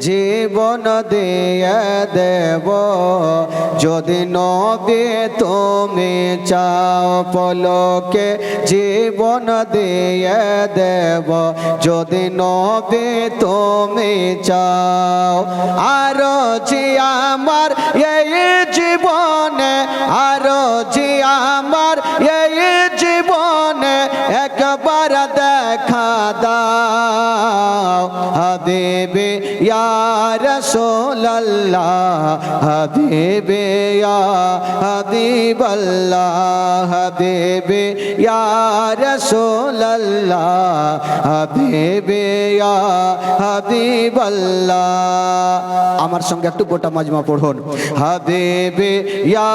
জীবন দিয়ে দেব যদি নবী তুমি চাও পলকে জীবন দিয়ে দেব যদি নবী তুমি চাও আরো জি আমার এই জীবনে আরো জি আমার এই জীবনে একবার দেখা দাও হাবিবি ইয়া রাসূলুল্লাহ হাবিবি ইয়া হাবিবাল্লাহ হাবিবি ইয়া রাসূলুল্লাহ হাবিবি ইয়া হাবিবাল্লাহ আমার সঙ্গে একটু গোটা মাজমা পড়ুন হাবিবি ইয়া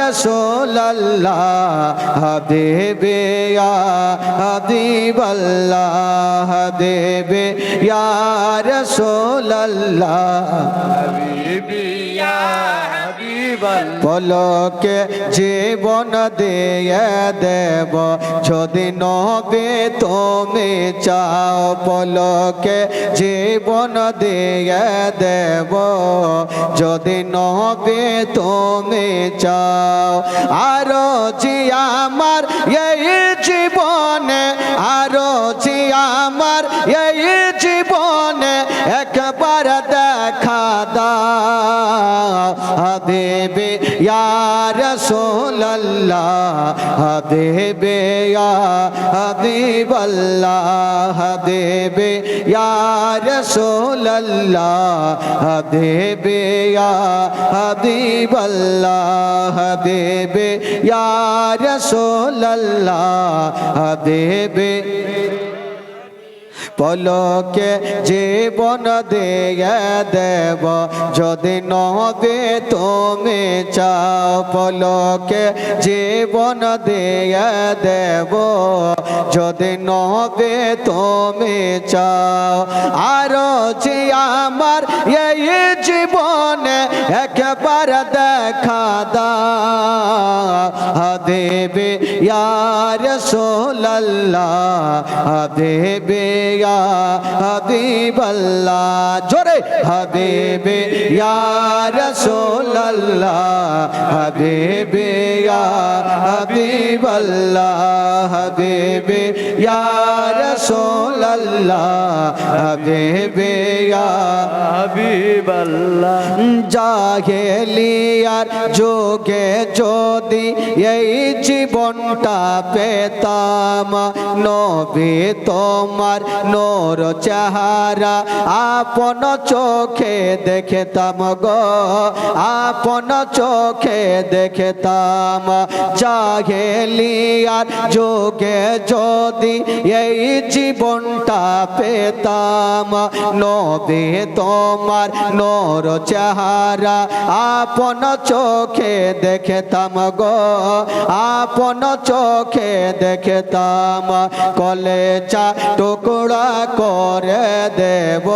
রাসূলুল্লাহ হাবিবি ইয়া হাবিবাল্লাহ হাবিবি ইয়া রাসূলুল্লাহ হাবিবি ইয়া হাবিবাল্লাহ পলকে জীবন দিয়ে দেব যদি নবী তুমি চাও পলকে জীবন দিয়ে দেব যদি নবী তুমি চাও আরো জি আমার এই জীবনে আরো জি আমার এই জীবনে একবার দেখা দাও হাবিবি ইয়া রাসূলুল্লাহ হাবিবি ইয়া হাবিবাল্লাহ হাবিবি ইয়া রাসূলুল্লাহ হাবিবি ইয়া হাবিবাল্লাহ হাবিবি ইয়া রাসূলুল্লাহ হাবিবি পলকে জীবন দিয়ে দেব যদি নবী তুমি চাও পলকে জীবন দিয়ে দেব যদি নবী তুমি চাও আরো জি আমার এই জীবনে একবার দেখা দাও হাবিবি ইয়া রাসূলুল্লাহ হাবিবি ইয়া হাবিবাল্লাহ জোরে হাবিবি ইয়া রাসূলুল্লাহ হাবিবি ইয়া হাবিবাল্লাহ হাবিবি ইয়া রাসূলুল্লাহ হাবিবি ইয়া হাবিবাল্লাহ জাহেলিয়ার যুগে যদি এই জীবনটা পেতাম নবী তোমার নূর চেহারা আপন চোখে দেখতাম গো আপন চোখে দেখতাম জাহেলিয়ার যুগে যদি এই জীবনটা পেতাম নবী তোমার নূর চেহারা আপন চোখে দেখতাম গো আপন চোখে দেখতাম কলেজা টুকরা করে দেব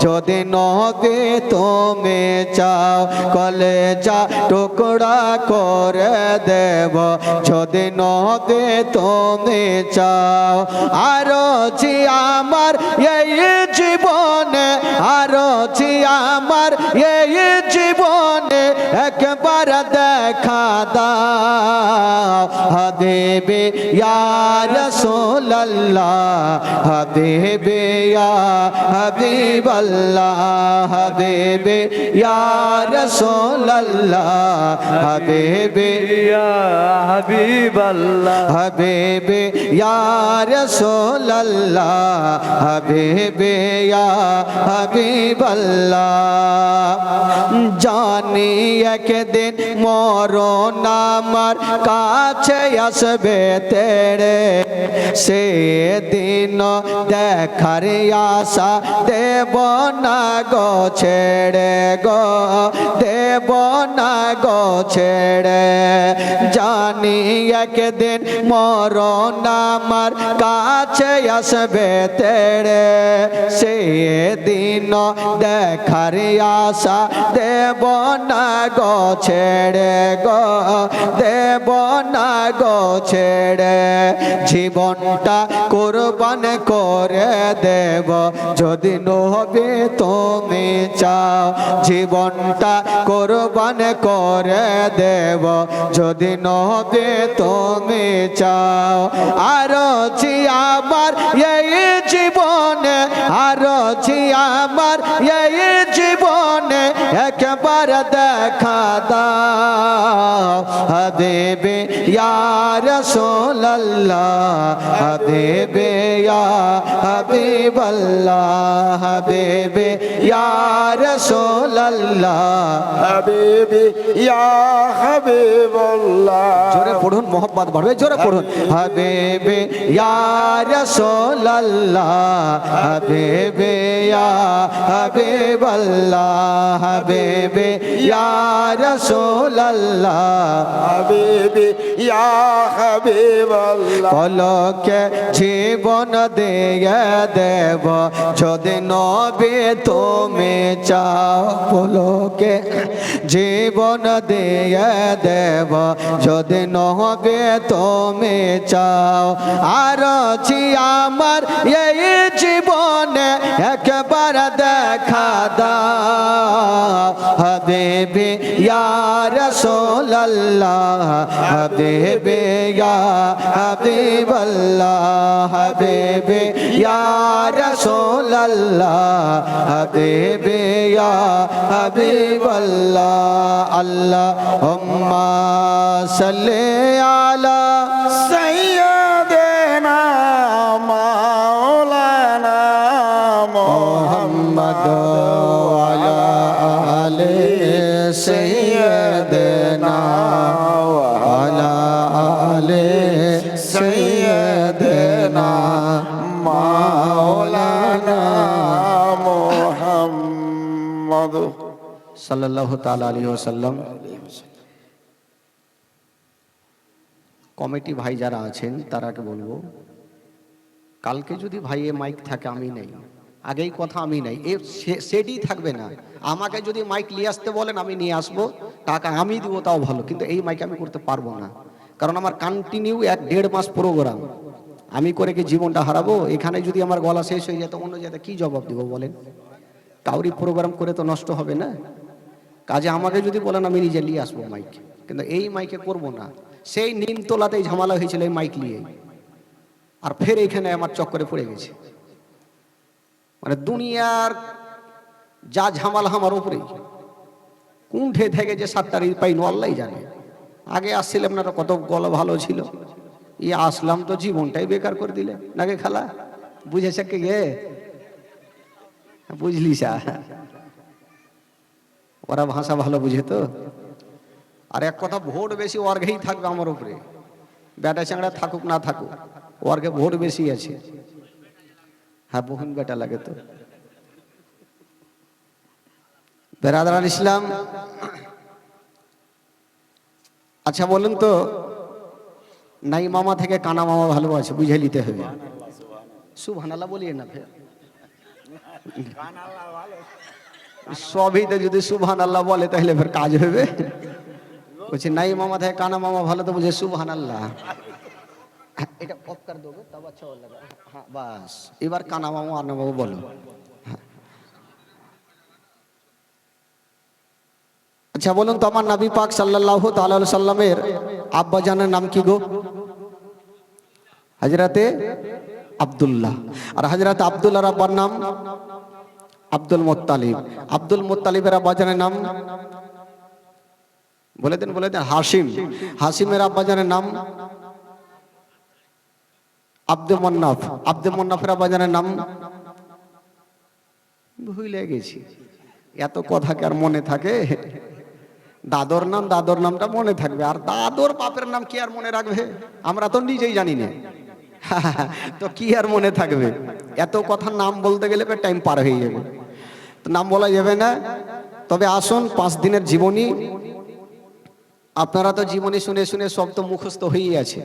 যদি নবী তুমি চাও কলেজা টুকরা করে দেব যদি নবী তুমি চাও আরো জি আমার এই জীবনে আরো জি আমার এই জীবনে একবার দেখা দাও হাবিবি ইয়া রাসূলুল্লাহ হাবিবি ইয়া হাবিবাল্লাহ হাবিবি ইয়া রাসূলুল্লাহ হাবিবি ইয়া হাবিবাল্লাহ হাবিবি ইয়া রাসূলুল্লাহ হাবিবি ইয়া হাবিবাল্লাহ জানি একদিন মরণ আমার কাছে আসবে তেরে সেদিন দেখার আশা দেব না গো ছেড়ে গো দেব না গো ছেড়ে জানি একদিন মরণ আমার কাছে আসবে তেরে সেদিন দেখার আশা দেব না গো ছেড়ে গো দেব না গো ছেড়ে জীব জীবনটা কোরবান করে দেব যদি নবী তুমি চাও, জীবনটা কোরবান করে দেব যদি নবী তুমি চাও। আরো জি আমার এই জীবনে, আরো জি আমার এই জীবনে একবার দেখা দাও হাবিবে ইয়া রাসূলুল্লাহ, হাবিবে ইয়া হাবিবাল্লাহ, হাবিবে ইয়া রাসূলুল্লাহ, হাবিবি ইয়া হাবিবাল্লাহ। জোরে পড়ুন, মোহব্বত বাড়বে, জোরে পড়ুন। হাবিবে ইয়া রাসূলুল্লাহ, হাবিবে ইয়া হাবিবাল্লাহ, হাবিবে ইয়া রাসূলুল্লাহ, হাবিবি ইয়া হাবিবাল্লাহ। পলকে জীবন দিয়ে দেব যদি নবী তুমি চাও, পলকে জীবন দিয়ে দেব যদি নবী তুমি চাও। আর জি আমার এই জীবনে একবার দেখা দাও হাবিবি ইয়া রাসূলুল্লাহ, হাবিবি ইয়া হাবিবাল্লাহ, হাবিবি ইয়া রাসূলুল্লাহ, হাবিবি ইয়া হাবিবাল্লাহ। আল্লাহুম্মা সাল্লি আলা সাইয়্যিদিনা মাওলানা মুহাম্মদ ওয়া আলা আলি সাইয়্যিদিনা ওয়া আলা আলি সাইয়্যিদিনা মাওলানা মুহাম্মদ সাল্লাল্লাহু তাআলা আলাইহি ওয়াসাল্লাম। কমিটি ভাই যারা আছেন তারাকে বলবো, কালকে যদি ভাই এ মাইক থাকে আমি নেই, আগেই কথা আমি নেই, এ সেটই থাকবে না। আমাকে যদি মাইক নিয়ে আসতে বলেন আমি নিয়ে আসবো, টাকা আমি দিব তাও ভালো, কিন্তু এই মাইক আমি করতে পারবো না, কারণ আমার কন্টিনিউ 1-1.5 মাস প্রোগ্রাম। আমি করে কি জীবনটা হারাবো? এখানে যদি আমার গলা শেষ হয়ে যেত, অন্য জায়গায় কি জবাব দিব বলেন? কাউরি প্রোগ্রাম করে তো নষ্ট হবে না। কাজে আমাকে যদি বলেন আমি নিজে নিয়ে আসবো মাইক, কিন্তু এই মাইকে করব না। সেই নিমতলাতেই ঝামেলা হয়েছিল এই মাইক নিয়ে, আর ফের এইখানে আমার চক্করে পড়ে গেছে। মানে দুনিয়ার যা ঝামেলা আমার উপরেই, কুণ্ঠে থেকে যে 7টা পাই আল্লাহ জানে। আগে আসছিলাম না, কত গলা ভালো ছিল, ই আসলাম তো জীবনটাই বেকার করে দিলে নাকি খালা। বুঝেছে কে গে? বুঝলি সা, ওরা ভাষা ভালো বুঝে তো। আর এক কথা, ভোট বেশি ওয়ার্গেই থাকবে আমার উপরে, বেটা চাংড়া থাকুক না থাকুক, ওয়ার্গে ভোট বেশি আছে। হ্যাঁ, বহুন বেটা লাগে তো। বেরাদারান ইসলাম, আচ্ছা বলুন তো, নাই মামা থেকে কানা মামা ভালো আছে, বুঝে নিতে হবে। সুবহানাল্লাহ বলিয়ে না ফের, সবই তো যদি সুবহানাল্লাহ বলে তাহলে ফের কাজ হবে। বলছে নাই মামা থেকে কানা মামা ভালো, তো বুঝে সুবহানাল্লাহ। এটা অফ করে দেবো তব আচ্ছা লাগা। হ্যাঁ বাস, এবার কানা মামা আনা বাবু বলো। আচ্ছা বলুন তো, আমার নবী পাক সাল্লাল্লাহু তাআলা আলাইহি সাল্লামের আব্বা জানের নাম কি গো? হযরতে আব্দুল্লাহ। আর হযরত আব্দুল্লাহর আব্বার নাম আব্দুল মুত্তালিব। আব্দুল মুত্তালিবের আব্বা জানের নাম বলে দেন, বলে দেন। হাশিম। হাশিমের আব্বা জানের নাম আব্দুল মুন্নাফ। আব্দুল মুন্নাফের আব্বা জানের নাম ভুলে গেছি। এত কথা কি আর মনে থাকে? দাদর নাম, দাদর নামটা মনে থাকবে, আর দাদর বাপের নাম কি আর মনে রাখবে? আমরা তো নিজেই জানি না, তো কি আর মনে থাকবে? এত কথা নাম বলতে গেলে টাইম পার হয়ে যাবে, তো নাম বলা যাবে না। তবে আসুন, 5 দিনের জীবনী, আপনারা তো জীবনী শুনে শুনে সব তো মুখস্থ হয়েই আছে।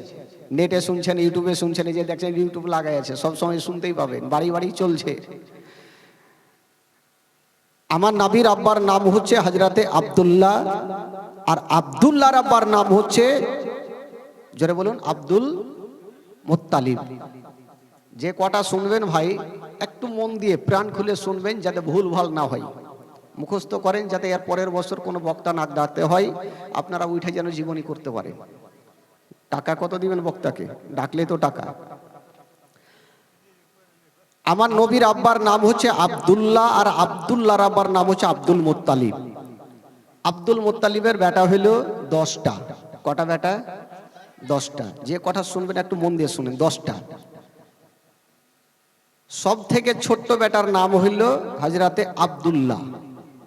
নেটে শুনছেন, ইউটিউবে শুনছেন, এই যে দেখছেন ইউটিউব লাগাই আছে, সব সময় শুনতেই পাবেন, বাড়ি বাড়ি চলছে। আমার নবীর আব্বার নাম হচ্ছে হযরতে আব্দুল্লাহ, আর আব্দুল্লাহর আব্বার নাম হচ্ছে, জোরে বলুন, আব্দুল মুত্তালিব। যে কটা শুনবেন ভাই একটু মন দিয়ে প্রাণ খুলে শুনবেন, যাতে ভুল ভাল না হয়। মুখস্থ করেন যাতে এর পরের বছর কোনো বক্তা না ডাকতে হয়, আপনারা উঠে যেন জীবনী করতে পারেন। টাকা কত দিবেন বক্তাকে? ডাকলে তো টাকা। আমার নবীর আব্বার নাম হচ্ছে আব্দুল্লাহ, আর আব্দুল্লাহর আব্বার নাম হচ্ছে আব্দুল মুত্তালিব। আব্দুল মুত্তালিবের বেটা হইল 10টা। কটা বেটা? 10টা। যে কথা শুনবেন একটু মন দিয়ে শুনেন, 10টা। সব থেকে ছোট্ট বেটার নাম হইল হযরতে আব্দুল্লাহ,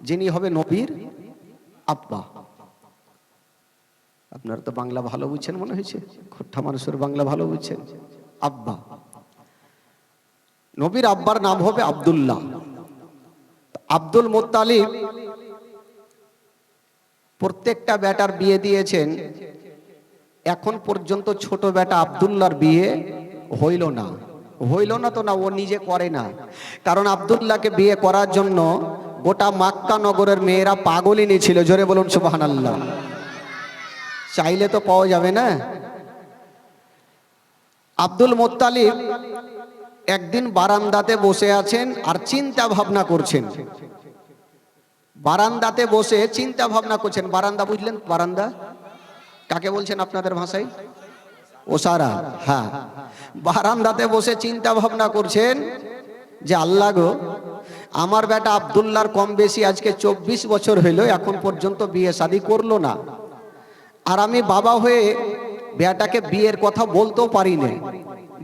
যিনি হবে নবীর আব্বা। আপনারা তো বাংলা ভালো বুঝছেন মনে হয়েছে, খোট্টা মানুষের বাংলা ভালো বুঝছেন। আব্বা, নবীর আব্বার নাম হবে আব্দুল্লাহ। আব্দুল মুত্তালিব প্রত্যেকটা বেটার বিয়ে দিয়েছেন, এখন পর্যন্ত ছোট বেটা আব্দুল্লাহর বিয়ে হইল না। হইল না তো না, ও নিজে করে না। কারণ আব্দুল্লাহকে বিয়ে করার জন্য গোটা মক্কা নগরের মেয়েরা পাগলিনী ছিল। জোরে বলুন সুবহানাল্লাহ। চাইলে তো পাওয়া যাবে না। আব্দুল মুত্তালিব একদিন বারান্দাতে বসে আছেন আর চিন্তা ভাবনা করছেন। বারান্দাতে বসে চিন্তা ভাবনা করছেন। বারান্দা বুঝলেন? বারান্দা কাকে বলছেন আপনাদের ভাষায়? ওসারা। হ্যাঁ, বারান্দাতে বসে চিন্তা ভাবনা করছেন যে আল্লাহ গো, আমার বেটা আব্দুল্লাহর কম বেশি আজকে 24 বছর হইল, এখন পর্যন্ত বিয়ে শাদী করলো না। আর আমি বাবা হয়ে বেটাকে বিয়ের কথা বলতেও পারি না।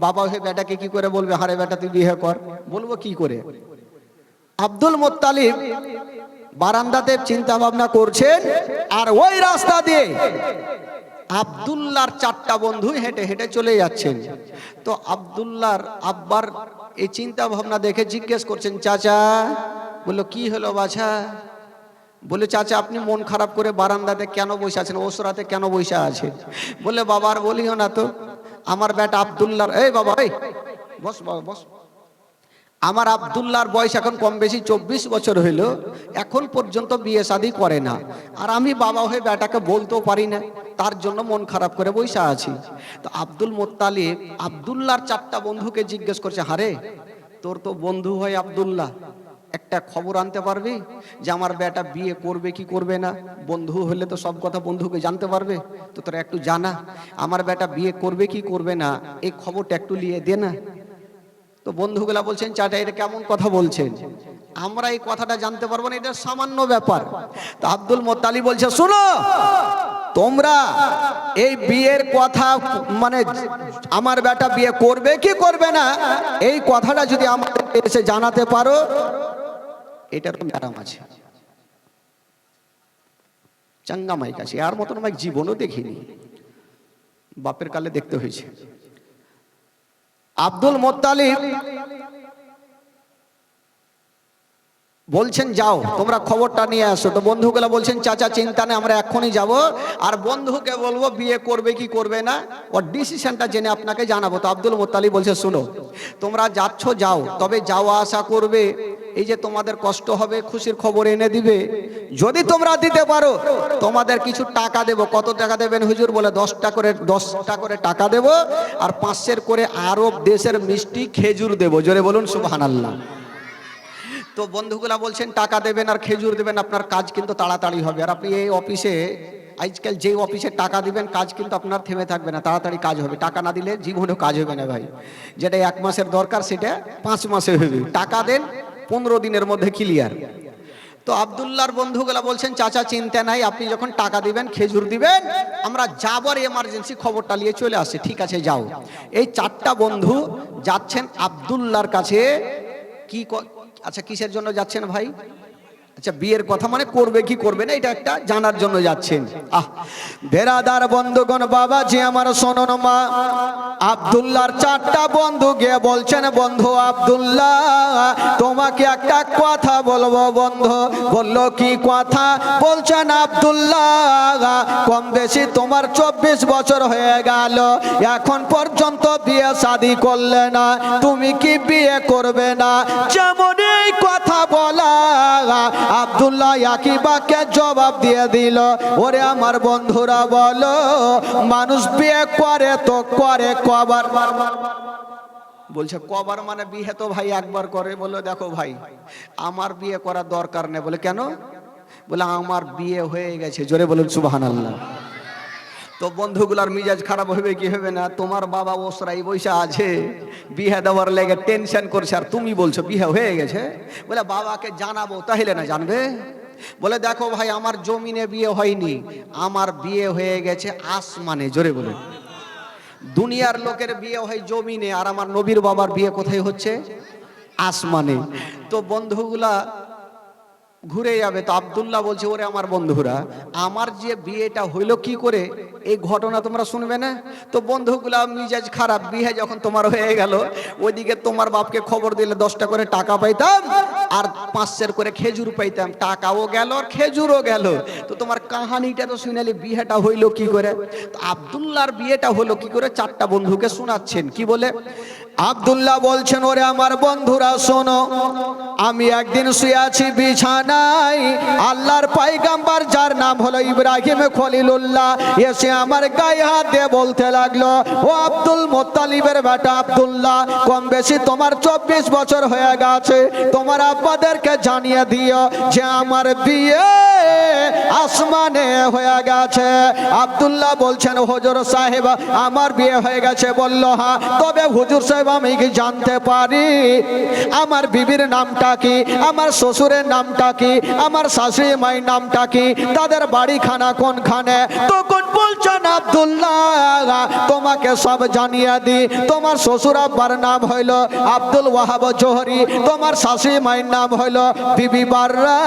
বাবা হয়ে বেটাকে কি করে বলবে হারে বেটা তুই বিয়ে কর? বলবো কি করে? আব্দুল মুত্তালিব বারান্দাতে চিন্তা ভাবনা করছেন, আর ওই রাস্তা দিয়ে আব্দুল্লাহর 4টা বন্ধু হেঁটে হেঁটে চলে যাচ্ছেন। তো আব্দুল্লাহর আব্বার এই চিন্তা ভাবনা দেখে জিজ্ঞেস করছেন, চাচা। বললো কি হলো বাছা? বলে চাচা আপনি মন খারাপ করে বারান্দাতে কেন বসে আছেন, ওসরাতে কেন বসে আছেন? বলে বাবার বলিও না তো, আমার বেটা আব্দুল্লাহর, এই বাবা এই বস বাবা বস, আমার আব্দুল্লাহর বয়স এখন কম বেশি 24 বছর হইল, এখন পর্যন্ত বিয়ে শাদী করে না। আর আমি বাবা হয়ে বেটাকে বলতেও পারি না, তার জন্য মন খারাপ করে বসে আছি। তো আব্দুল মুত্তালিব আব্দুল্লাহর 4টা বন্ধুকে জিজ্ঞেস করছে, হারে তোর তো বন্ধু হয় আব্দুল্লাহ, একটা খবর আনতে পারবি যে আমার বেটা বিয়ে করবে কি করবে না? বন্ধু হলে তো সব কথা বন্ধুকে জানতে পারবে, তো তোরা একটু জানা আমার বেটা বিয়ে করবে কি করবে না, এই খবরটা একটু নিয়ে দে না। তো বন্ধুগুলা বলছেন, চাচা এটা কেমন কথা বলছেন, আমরা এই কথাটা জানতে পারবো না, এটা সামান্য ব্যাপার। তো আব্দুল মুত্তালিব বলছে, শোনো তোমরা এই বিয়ের কথা, মানে আমার বেটা বিয়ে করবে কি করবে না, এই কথাটা যদি আমাদের এসে জানাতে পারো, এটার তো ম্যাডাম আছে। চাঙ্গা মাইক আছে, আর মতন মাইক জীবনও দেখিনি, বাপের কালে দেখতে হয়েছে। আব্দুল মুত্তালিব বলছেন যাও তোমরা খবরটা নিয়ে আসো। তো বন্ধুগুলা বলছেন চাচা চিন্তা নেই, আমরা এখনই যাব, আর বন্ধুকে বলবো বিয়ে করবে কি করবে না ওর ডিসিশনটা জেনে আপনাকে জানাবো। তো আব্দুল মুত্তালিব বলছে, শুনো তোমরা যাচ্ছ যাও, তবে যাওয়া আসা করবে, এই যে তোমাদের কষ্ট হবে খুশির খবর এনে দিবে, যদি তোমরা দিতে পারো তোমাদের কিছু টাকা দেব। কত টাকা দেবেন হুজুর? বলে 10টা করে টাকা দেব, আর 500 করে আরব দেশের মিষ্টি খেজুর দেব। জোরে বলুন সুবহানাল্লাহ। তো বন্ধুগুলা বলছেন টাকা দেবেন আর খেজুর দেবেন, আপনার কাজ কিন্তু তাড়াতাড়ি হবে। আর আপনি এই অফিসে আজকাল যে অফিসে টাকা দিবেন কাজ কিন্তু আপনার থেমে থাকবে না, তাড়াতাড়ি কাজ হবে। টাকা না দিলে জীবনেও কাজ হবে না ভাই। যেটা 1 মাসের দরকার সেটা 5 মাসে হবে। টাকা দেন, 15 দিনের মধ্যে ক্লিয়ার। তো আব্দুল্লাহর বন্ধুগুলা বলছেন চাচা চিন্তা নাই, আপনি যখন টাকা দিবেন খেজুর দিবেন, আমরা যাবার এমার্জেন্সি খবরটা নিয়ে চলে আসছে। ঠিক আছে যাও। এই 4টা বন্ধু যাচ্ছেন আব্দুল্লাহর কাছে। কি আচ্ছা কিসের জন্য যাচ্ছেন ভাই? আচ্ছা বিয়ের কথা, মানে করবে কি করবে না এটা একটা জানার জন্য যাচ্ছেন। বেরাদার বন্ধুগণ, বাবা যে আমার শোনো মা, আব্দুল্লাহর 4টা বন্ধু গিয়ে বলছেন, বন্ধু আব্দুল্লাহ তোমাকে একটা কথা বলবো। বন্ধু বলল কি কথা? বলছেন আব্দুল্লাহ কম বেশি তোমার 24 বছর হয়ে গেল, এখন পর্যন্ত বিয়ে শাদী করলে না, তুমি কি বিয়ে করবে না? যেমন এই কথা বলা আব্দুল্লাহ একই বাক্যে জবাব দিয়ে দিল, ওরে আমার বন্ধুরা বলো, মানুষ বিয়ে করে তো করে কবার? বলছে কবার মানে বিয়ে তো ভাই একবার করে। বললো দেখো ভাই, আমার বিয়ে করার দরকার নেই। বলে কেন? বলে আমার বিয়ে হয়ে গেছে। জোরে বলুন সুবহানাল্লাহ। তো বন্ধুগুলার মিজাজ খারাপ হবে কি হবে না? তোমার বাবা ওসরাই বৈশা আছে, বিয়ে দেওয়ার লেগে টেনশন করছে, আর তুমি বলছো বিয়ে হয়ে গেছে। বলে বাবাকে জানাবো, তাহলে না জানবে? বলে দেখো ভাই, আমার জমিনে বিয়ে হয়নি, আমার বিয়ে হয়ে গেছে আসমানে। জোরে বলুন। দুনিয়ার লোকের বিয়ে হয় জমিনে, আর আমার নবীর বাবার বিয়ে কোথায় হচ্ছে? আসমানে। তো বন্ধুগুলা ঘুরে যাবে। তো আব্দুল্লাহ বলছে, ওরে আমার বন্ধুরা, আমার যে বিয়েটা হইলো কি করে, এই ঘটনা তোমরা শুনবে না? তো বন্ধুগুলা মিজাজ খারাপ, বিয়ে যখন তোমার হয়ে গেল, ওইদিকে তোমার বাপকে খবর দিলে 10টা করে টাকা পাইতাম, আর 5 করে খেজুর পাইতাম। টাকাও গেল আর খেজুরও গেল। তো তোমার কাহানিটা তো শুনালি, বিয়েটা হইলো কি করে? তো আব্দুল্লাহর বিয়েটা হলো কি করে 4টা বন্ধুকে শোনাচ্ছেন। কি বলে? আব্দুল্লাহ বলছেন, ওরে আমার বন্ধুরা শোনো, আমি একদিন শুয়ে আছি বিছানায়, আল্লাহর পয়গম্বর যার নাম হলো ইব্রাহিম খলিলুল্লাহ এসে আমার গায়ে হাত দিয়ে বলতে লাগলো, ও আব্দুল মুত্তালিবের বেটা আব্দুল্লাহ, কম বেশি তোমার 24 বছর হয়ে গেছে, তোমার আব্বাদেরকে জানিয়ে দিও যে আমার বিয়ে আসমানে হয়ে গেছে। আব্দুল্লাহ বলছেন, হুজুর সাহেব আমার বিয়ে হয়ে গেছে। বলল হ্যাঁ, তবে হুজুর সাহেব আমি কি জানতে পারি আমার বিবির নামটা কি, আমার শ্বশুরের নামটা কি, আমার শাশুড়ি মায়ের নামটা কি, তাদের বাড়িখানা কোনখানে? তখন বলছেন আব্দুল্লাহ, তোমাকে সব জানিয়ে দি। তোমার শ্বশুর আব্বার নাম হইল আব্দুল ওয়াহাব জোহরি, তোমার শাশুড়ি মায়ের নাম হইল বিবি বাররা,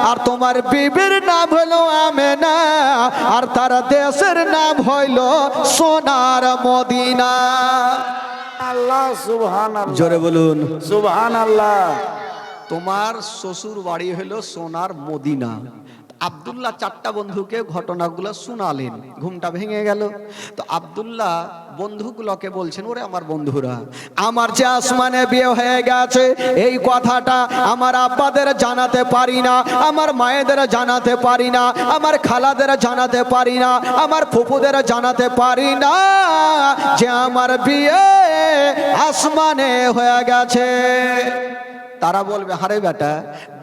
আর তোমার বিবির নাম হইল আমেনা, আর তার দেশের নাম হইল সোনার মদিনা। আল্লাহ সুবহানাল্লাহ। জোরে বলুন সুবহানাল্লাহ। তোমার শ্বশুর বাড়ি হলো সোনার মদিনা। আব্দুল্লাহ 4টা বন্ধুকে ঘটনাগুলো শোনালেন, ঘুমটা ভেঙে গেল। তো আব্দুল্লাহ বন্ধুগুলোকে বলছেন, ওরে আমার বন্ধুরা, আমার যে আসমানে বিয়ে হয়ে গেছে এই কথাটা আমার আব্বাদের জানাতে পারি না, আমার মায়েদের জানাতে পারি না, আমার খালাদের জানাতে পারি না, আমার ফুপুদের জানাতে পারি না যে আমার বিয়ে আসমানে হয়ে গেছে। তারা বলবে, হারে বেটা,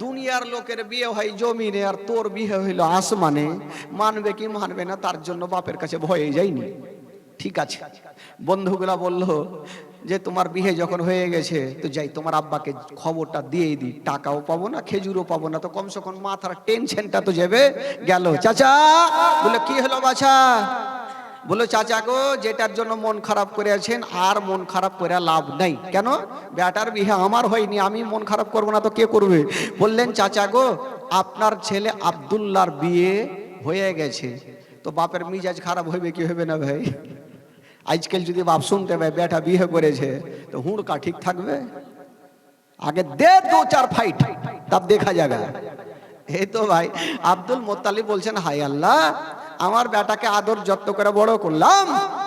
দুনিয়ার লোকের বিয়ে হয় জমিনে, আর তোর বিয়ে হইল আসমানে, মানবে কি মানবে না তার জন্য বাপের কাছে ভয়ে যায়নি। ঠিক আছে। বন্ধুগুলা বলল যে তোমার বিয়ে যখন হয়ে গেছে, তো যাই তোমার আব্বাকে খবরটা দিয়ে দিই, টাকাও পাবো না, খেজুরও পাবো না, তো কমসে কম মাথার টেনশনটা তো যাবে গেল। চাচা বলে, কি হলো বাছা? বলো, চাচা গো, যেটার জন্য মন খারাপ করে আছেন আর মন খারাপ করে লাভ নাই। কেন? বেটার বিয়ে আমার হয়নি, আমি মন খারাপ করবো না তো কে করবে? বললেন, চাচা গো, আপনার ছেলে আব্দুল্লাহর বিয়ে হয়ে গেছে। তো বাপের মিজাজ খারাপ হইবে কি হবে না ভাই? আজকাল যদি বাপ শুনতে পায় বেটা বিয়ে করেছে, তো হুড়কা ঠিক থাকবে? আগে দে 2-4 ফাইট, তব দেখা যাবে। এই তো ভাই আব্দুল মুত্তালিব বলছেন, হায় আল্লাহ, আমার বেটাকে আদর যত্ন করে বড় করলাম,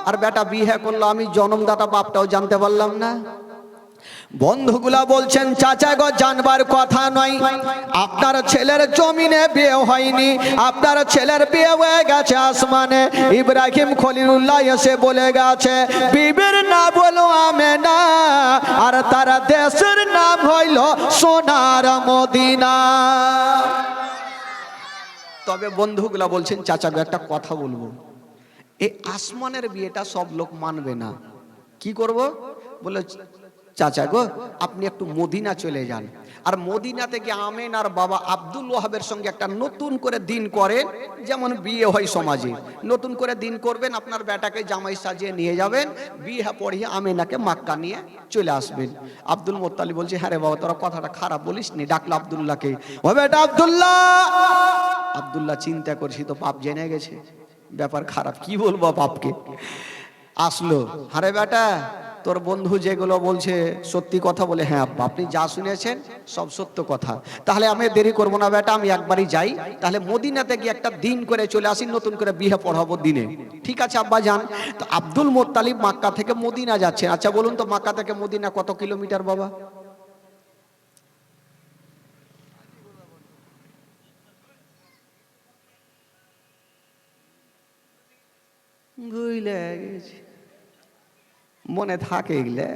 আর বেটা বিয়ে করলো, আমি জন্মদাতা বাপটাও জানতে পারলাম না। বন্ধুগুলা বলছেন, চাচা গো, জানবার কথা নয়, আপনার ছেলের জমিনে বিয়ে হয়নি, আপনার ছেলের বিয়ে হয়ে গেছে আসমানে। ইব্রাহিম খলিলুল্লাহ এসে বলে গেছে, বিবির নাম হলো আমেনা, আর তার দেশের নাম হইল সোনার মদিনা। তবে বন্ধুগুলা বলছেন, চাচা গো, একটা কথা বলবো, এই আসমানের বিয়েটা সব লোক মানবে না, কি করব? বলে, চাচা গো, আপনি একটু মদিনা চলে যান, আর মদিনা থেকে আমেনার বাবা আব্দুল ওয়াহাবের সঙ্গে একটা নতুন করে দিন করেন, যেমন বিয়ে হয় সমাজে, নতুন করে দিন করবেন, আপনার বেটাকে জামাই সাজিয়ে নিয়ে যাবেন, বিয়ে পড়িয়ে আমেনাকে মক্কা নিয়ে চলে আসবেন। আব্দুল মুত্তালিব বলছে, হ্যাঁ রে বাবা, তোরা কথাটা খারাপ বলিস নি। ডাকলো আব্দুল্লাহকে, ও বেটা আব্দুল্লাহ। আব্দুল্লাহ চিন্তা করছি, তো বাপ জেনে গেছে, ব্যাপার খারাপ, কি বলবো বাপকে। আসলো, হারে বেটা, তোর বন্ধু যেগুলো বলছে সত্যি কথা? বলে, হ্যাঁ আব্বা, আপনি যা শুনেছেন সব সত্য কথা। তাহলে আমি দেরি করবো না বেটা, আমি একবারই যাই, তাহলে মদিনাতে গিয়ে একটা দিন করে চলে আসি, নতুন করে বিয়ে পড়াবো দিনে। ঠিক আছে আব্বা, যান। তো আব্দুল মুত্তালিব মক্কা থেকে মদিনা যাচ্ছেন। আচ্ছা বলুন তো, মক্কা থেকে মদিনা কত কিলোমিটার বাবা? বুঝলে গেছি, মনে থাকে এগুলা।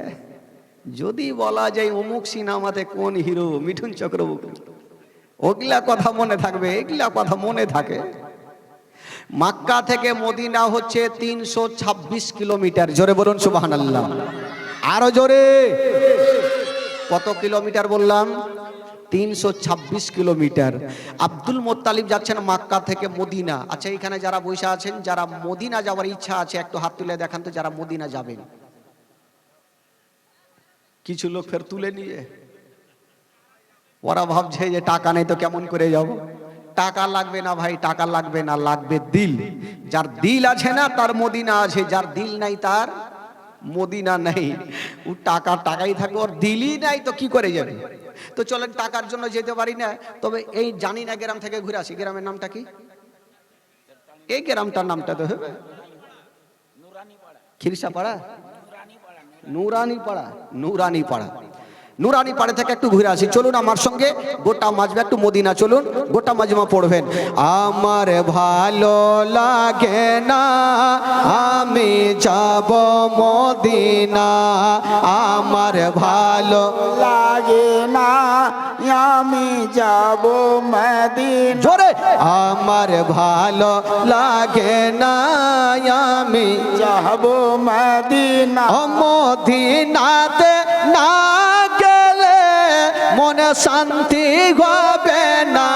যদি বলা যায় অমুক সিনেমাতে কোন হিরো মিঠুন চক্রবর্তী, ওগুলা কথা মনে থাকবে, এগুলা কথা মনে থাকে। মক্কা থেকে মদিনা হচ্ছে 326 কিলোমিটার। জোরে বলুন সুবহানাল্লাহ। আরো জোরে। কত কিলোমিটার বললাম? 326 কিলোমিটার। আব্দুল মোত্তালিব যাচ্ছেন মক্কা থেকে মদিনা। আচ্ছা, এখানে যারা বসে আছেন, যারা মদিনা যাওয়ার ইচ্ছা আছে, একটু হাত তুলে দেখান তো যারা মদিনা যাবেন। কিছু লোক ফের তুলে নিয়ে ওরা ভাবছে যে টাকা নেই তো কেমন করে যাব। টাকা লাগবে না ভাই, টাকা লাগবে না, লাগবে দিল। যার দিল আছে না তার মদিনা আছে, যার দিল নাই তার মদিনা নাই। ও টাকাই থাকবে, ওর দিলই নাই তো কি করে যাবে। তো চলেন, টাকার জন্য যেতে পারি না, তবে এই জানি না গ্রাম থেকে ঘুরে আসি। গ্রামের নামটা কি? এই গ্রামটার নামটা তো হবে খিরসাপাড়া, নুরানি পাড়া। নুরানি পাড়া, নুরানি পাড়া থেকে একটু ঘুরে আসি। চলুন আমার সঙ্গে গোটা মাজমা একটু মদিনা চলুন, গোটা মাজমা পড়বেন। আমার ভালো লাগে না আমি যাব মদিনা, আমার ভালো লাগে না আমি যাব মদিনা। জোরে, আমার ভালো লাগে না আমি যাব মদিনা। মদিনাতে না গেলে মনে শান্তি হবে না,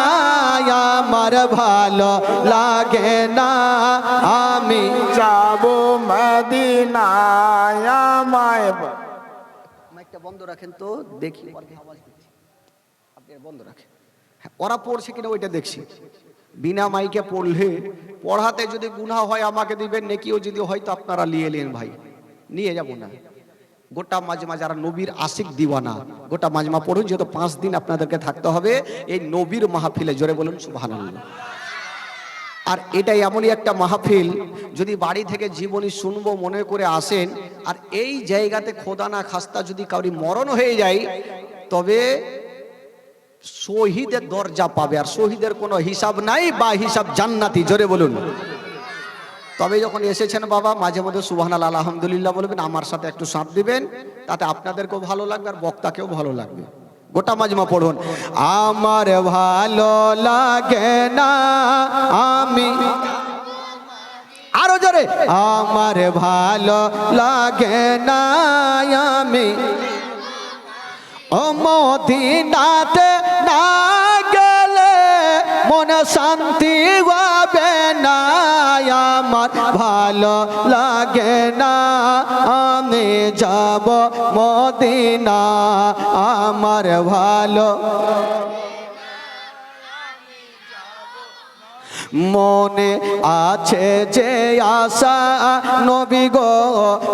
আমার ভালো লাগে না আমি যাব মদিনা। আমায় মাইকটা বন্ধ রাখেন তো দেখি, আওয়াজ দিচ্ছি, আপনি বন্ধ রাখেন। হ্যাঁ, ওরা পড়ছে কিনা ওইটা দেখছি। বিনা মাইকে পড়লে পড়াতে যদি গুনাহ হয় আমাকে দিবেন, নেকিও যদি হয় তো আপনারা নিয়ে এলেন ভাই, নিয়ে যাব না। গোটা মাজমা যারা নবীর আশিক দিওয়ানা, গোটা মাজমা পড়ুন, যেহেতু 5 দিন আপনাদেরকে থাকতে হবে এই নবীর মাহফিলে। জোরে বলুন সুবহানাল্লাহ। আর এটাই এমনই একটা মাহফিল, যদি বাড়ি থেকে জীবনী শুনবো মনে করে আসেন, আর এই জায়গাতে খোদা না খাস্তা যদি কাউরি মরণ হয়ে যায়, তবে শহীদের দরজা পাবে, আর শহীদের কোনো হিসাব নাই, বা হিসাব জান্নাতি। জোরে বলুন। তবে যখন এসেছেন বাবা, মাঝে মধ্যে সুবহানাল্লাহ আলহামদুলিল্লাহ বলবেন, আমার সাথে একটু সাথ দিবেন, তাতে আপনাদেরকেও ভালো লাগবে আর বক্তাকেও ভালো লাগবে। গোটা মাজমা পড়ুন। আমার ভালো লাগে না আমি, আরো জোরে, আমার ভালো লাগে না আমি মদিনাতে না গেলে মনে শান্তি হবে না, আমার ভালো লাগে না আমি যাব মদিনা, আমার ভালো মনে আছে যে আশা নবী গো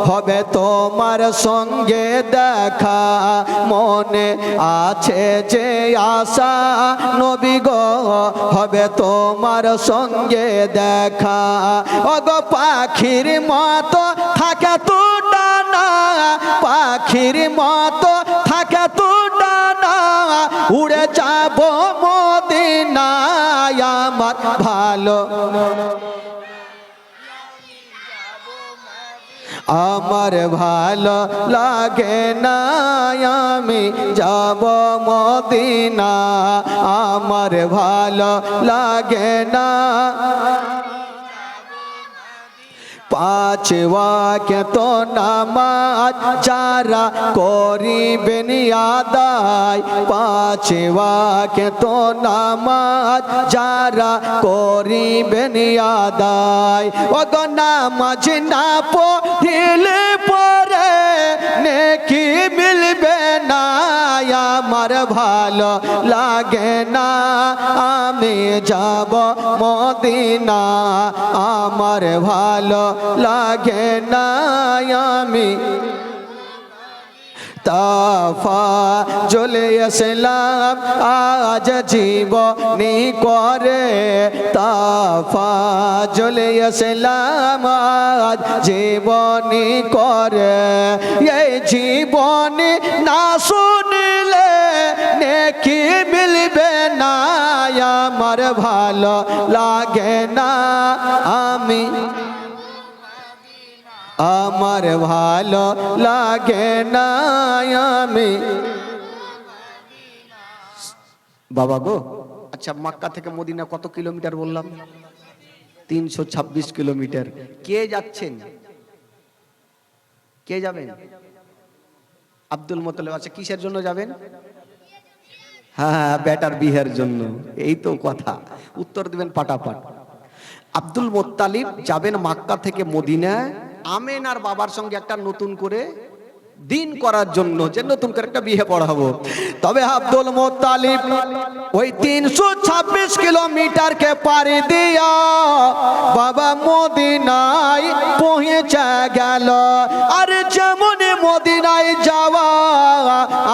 হবে তোমার সঙ্গে দেখা, মনে আছে যে আশা নবী গো হবে তোমার সঙ্গে দেখা, ওগো পাখির মতো থাকে তো ডানা, পাখির মতো থাকে তো ডানা, উড়ে যাব মদিনায়, আমার ভালো আমার ভালো লাগে না আমি যাব মদিনা, আমার ভালো লাগে না। 5 ওয়াক্ত নামাজ যারা করিবেন আদায়, 5 ওয়াক্ত নামাজ যারা করিবেন আদায়, ওগো নামাজ না পড়িলে পরে নেকি মিলবে না, আমার ভালো লাগে না আমি যাব মদিনা, আমার ভালো লাগে না আমি তাফা চলে আসলাম আজ জীবনী করে, তাফা চলে আসলাম আজ জীবনী করে, এই জীবনী না শুনলে নেকি মিলবে না, আমার ভালো লাগে না আমি আমার ভালো লাগে না আমি বাবা গো। আচ্ছা, মক্কা থেকে মদিনা কত কিলোমিটার বললাম? 326 কিলোমিটার। কে যাচ্ছেন? কে যাবেন? আব্দুল মোতালেব। আচ্ছা, কিসের জন্য যাবেন? হ্যাঁ, বেটার বিয়ের জন্য। এই তো কথা, উত্তর দিবেন পাটাপাট। আব্দুল মোত্তালিব যাবেন মক্কা থেকে মদিনা আমেনার বাবার সঙ্গে একটা নতুন করে দিন করার জন্য, যে নতুন করে একটা বিয়ে পড়াবো। তবে আব্দুল মোত্তালিব ওই 326 কিলোমিটারকে পাড়ি দিয়া বাবা মদিনায় পৌঁছে গেল। আর যেমন মদিনায় যাওয়া,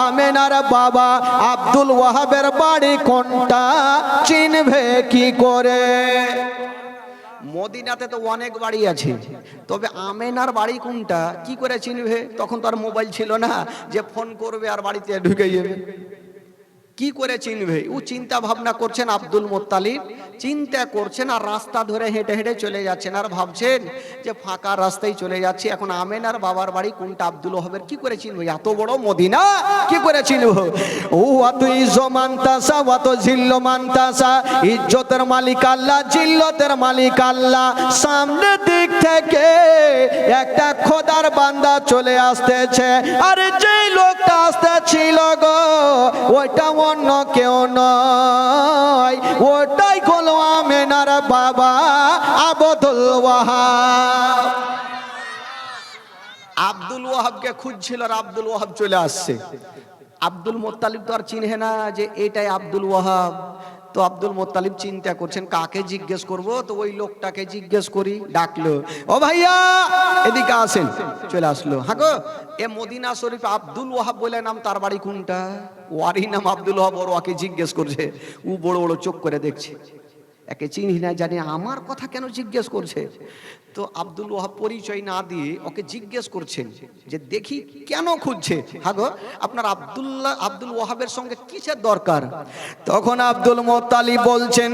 আমেনার বাবা আব্দুল ওয়াহাবের বাড়ি কোনটা চিনবে কি করে? মদিনাতে তো অনেক বাড়ি আছে, তবে আমেনার বাড়ি কোনটা কি করে চিনবে? তখন তো আর মোবাইল ছিল না যে ফোন করবে আর বাড়িতে ঢুকে যাবে। কি করে চিনবে? ও চিন্তা ভাবনা করছেন আব্দুল মোত্তালিব, চিন্তা করছেন আর রাস্তা ধরে হেঁটে হেঁটে চলে যাচ্ছেন আর ভাবছেন যে ফাঁকা রাস্তায় চলে যাচ্ছি, এখন আমেনার বাবার বাড়ি কোনটা আব্দুল ওয়াহাবের কি করে চিনবো? এত বড় মদিনা কি করে চিনবো? ও অত ইজ্জত মানতাসা, অত জিল্ল মানতাসা। ইজ্জতের মালিক আল্লাহ, জিল্লতের মালিক আল্লাহ। সামনের দিক থেকে একটা খোদার বান্দা চলে আসতেছে, আর যেই লোকটা আসতেছিল গো ওইটা অন্য কেউ নয়, ওটাই হলো আমেনার বাবা আব্দুল ওয়াহাব। আব্দুল ওয়াহাবকে খুঁজছিল আর আব্দুল ওয়াহাব চলে আসছে। আব্দুল মোত্তালিব তো আর চিনহে না যে এটাই আব্দুল ওয়াহাব। তো আব্দুল মোত্তালিব চিন্তা করছেন কাকে জিজ্ঞেস করব, তো ওই লোকটাকে জিজ্ঞেস করি। ডাকলো, ও ভাইয়া এদিকে আসেন। চলে আসলো। হ্যাঁ গো, এ মদিনা শরীফ আব্দুল ওয়াহাব বলে নাম, তার বাড়ি কোনটা? ওয়ারই নাম আব্দুল ওয়াহাব। ওর ওকে জিজ্ঞেস করছে। ও বড় বড় চোখ করে দেখছে, একে চিনি না জানি আমার কথা কেন জিজ্ঞেস করছে। তো আব্দুল ওয়াহাব পরিচয় না দিয়ে ওকে জিজ্ঞেস করছেন যে দেখি কেন খুঁজছে। হ্যাঁ গো, আপনার আব্দুল ওয়াহাবের সঙ্গে কিসের দরকার? তখন আব্দুল মোত্তালিব বলছেন,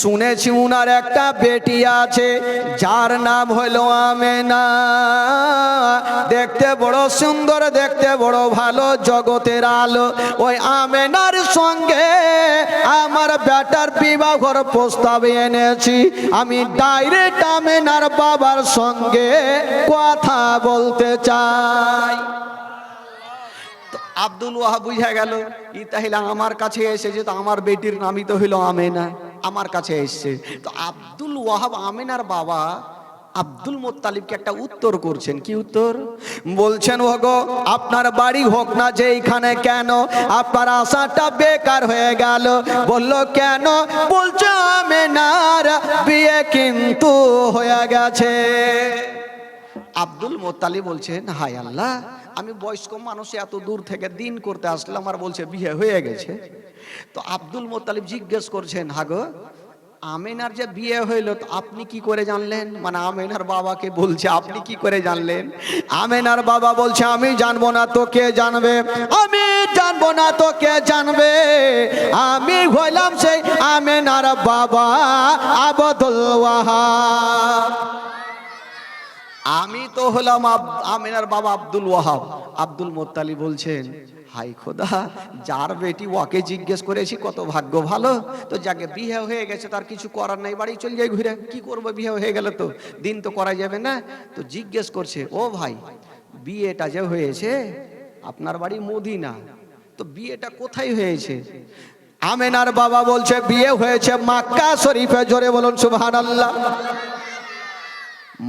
শুনেছি উনার একটা বেটি আছে যার নাম হলো আমেনা, দেখতে বড় সুন্দর, দেখতে বড় ভালো, জগতের আলো। ওই আমেনার সঙ্গে আমার বেটার বিবাহর প্রস্তাব এনেছি। আমি ডাইরেক্ট আমেনার বাবার সঙ্গে কথা বলতে চাই। তো আব্দুল ওয়াহাব বুঝা গেল ই তাহলে আমার কাছে এসেছে, তো আমার বেটির নামই তো হইল আমেনা, আমার কাছে এসছে। তো আব্দুল ওয়াহাব আমেনার বাবা আব্দুল মোত্তালিবকে একটা উত্তর করছেন। কি উত্তর? বলছেন, ওগো আপনার বাড়ি হোক না যেইখানে, কেন আপনার আশাটা বেকার হয়ে গেল? বলল কেন? বলছে আমেনার বিয়ে কিন্তু হয়ে গেছে। আব্দুল মোত্তালিব বলছেন, হায় আল্লাহ, আমি বয়স্ক মানুষ এত দূর থেকে দিন করতে আসলাম আর বলছে বিয়ে হয়ে গেছে। তো আব্দুল মোত্তালিব জিজ্ঞেস করছেন, হাগো আমেনার যে বিয়ে হইল তো আপনি কি করে জানলেন? মানে আমেনার বাবাকে বলছে আপনি কি করে জানলেন? আমেনার বাবা বলছে, আমি জানবো না তো কে জানবে, আমি জানবো না তো কে জানবে, আমি হইলাম সেই আমেনার বাবা আব্দুল ওয়াহাব। আমি তো হলাম আমেনার বাবা আব্দুল ওয়াহাব। আব্দুল মোত্তালিব বলছেন, হাই খোদা, যার বেটি ওকে জিজ্ঞেস করেছি, কত ভাগ্য ভালো। তো যাকে বিয়ে হয়ে গেছে তার কিছু করার নাই, বাড়ি চলে যাই ঘুরে, কি করবো, বিয়ে হয়ে গেল তো দিন তো করা যাবে না। তো জিজ্ঞেস করছে, ও ভাই বিয়েটা যে হয়েছে আপনার বাড়ি মদিনা, তো বিয়েটা কোথায় হয়েছে? আমেনার বাবা বলছে, বিয়ে হয়েছে মক্কা শরীফে। জোরে বলুন সুবহানাল্লাহ।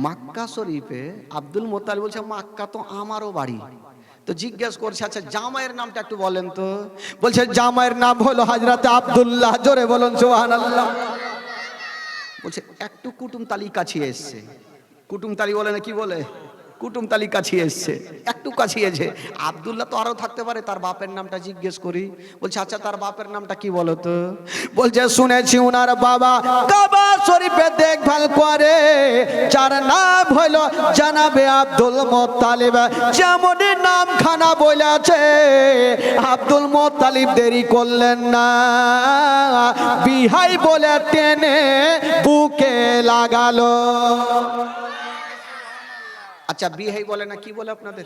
মক্কা শরীফে। আব্দুল মোত্তালিব বলছে, মক্কা তো আমারও বাড়ি। তো জিজ্ঞেস করছে, আচ্ছা জামাইয়ের নামটা একটু বলেন তো। বলছে, জামাইয়ের নাম হলো হযরত আব্দুল্লাহ। জোরে বলুন সুবহানাল্লাহ। বলছে, একটু কুটুম তালি কাছে এসছে। কুটুম তালি বলে না, কি বলে? কুটুম তালি কাছে এসছে, একটু কাছিয়েছে। আব্দুল্লাহ তো আরো থাকতে পারে, তার বাপের নামটা জিজ্ঞেস করি। বলছে, আচ্ছা তার বাপের নামটা কি বলো তো? বলছে, শুনেছি উনার বাবা কাবা শরীফে দেখভাল করে, যার নাম হলো জানাবে আব্দুল মোত্তালিব। যেমন নাম খানা বলেছে, আব্দুল মোত্তালিব দেরি করলেন না, বিহাই বলে টেনে বুকে লাগালো। আচ্ছা বিহাই বলে না, কি বলে আপনাদের?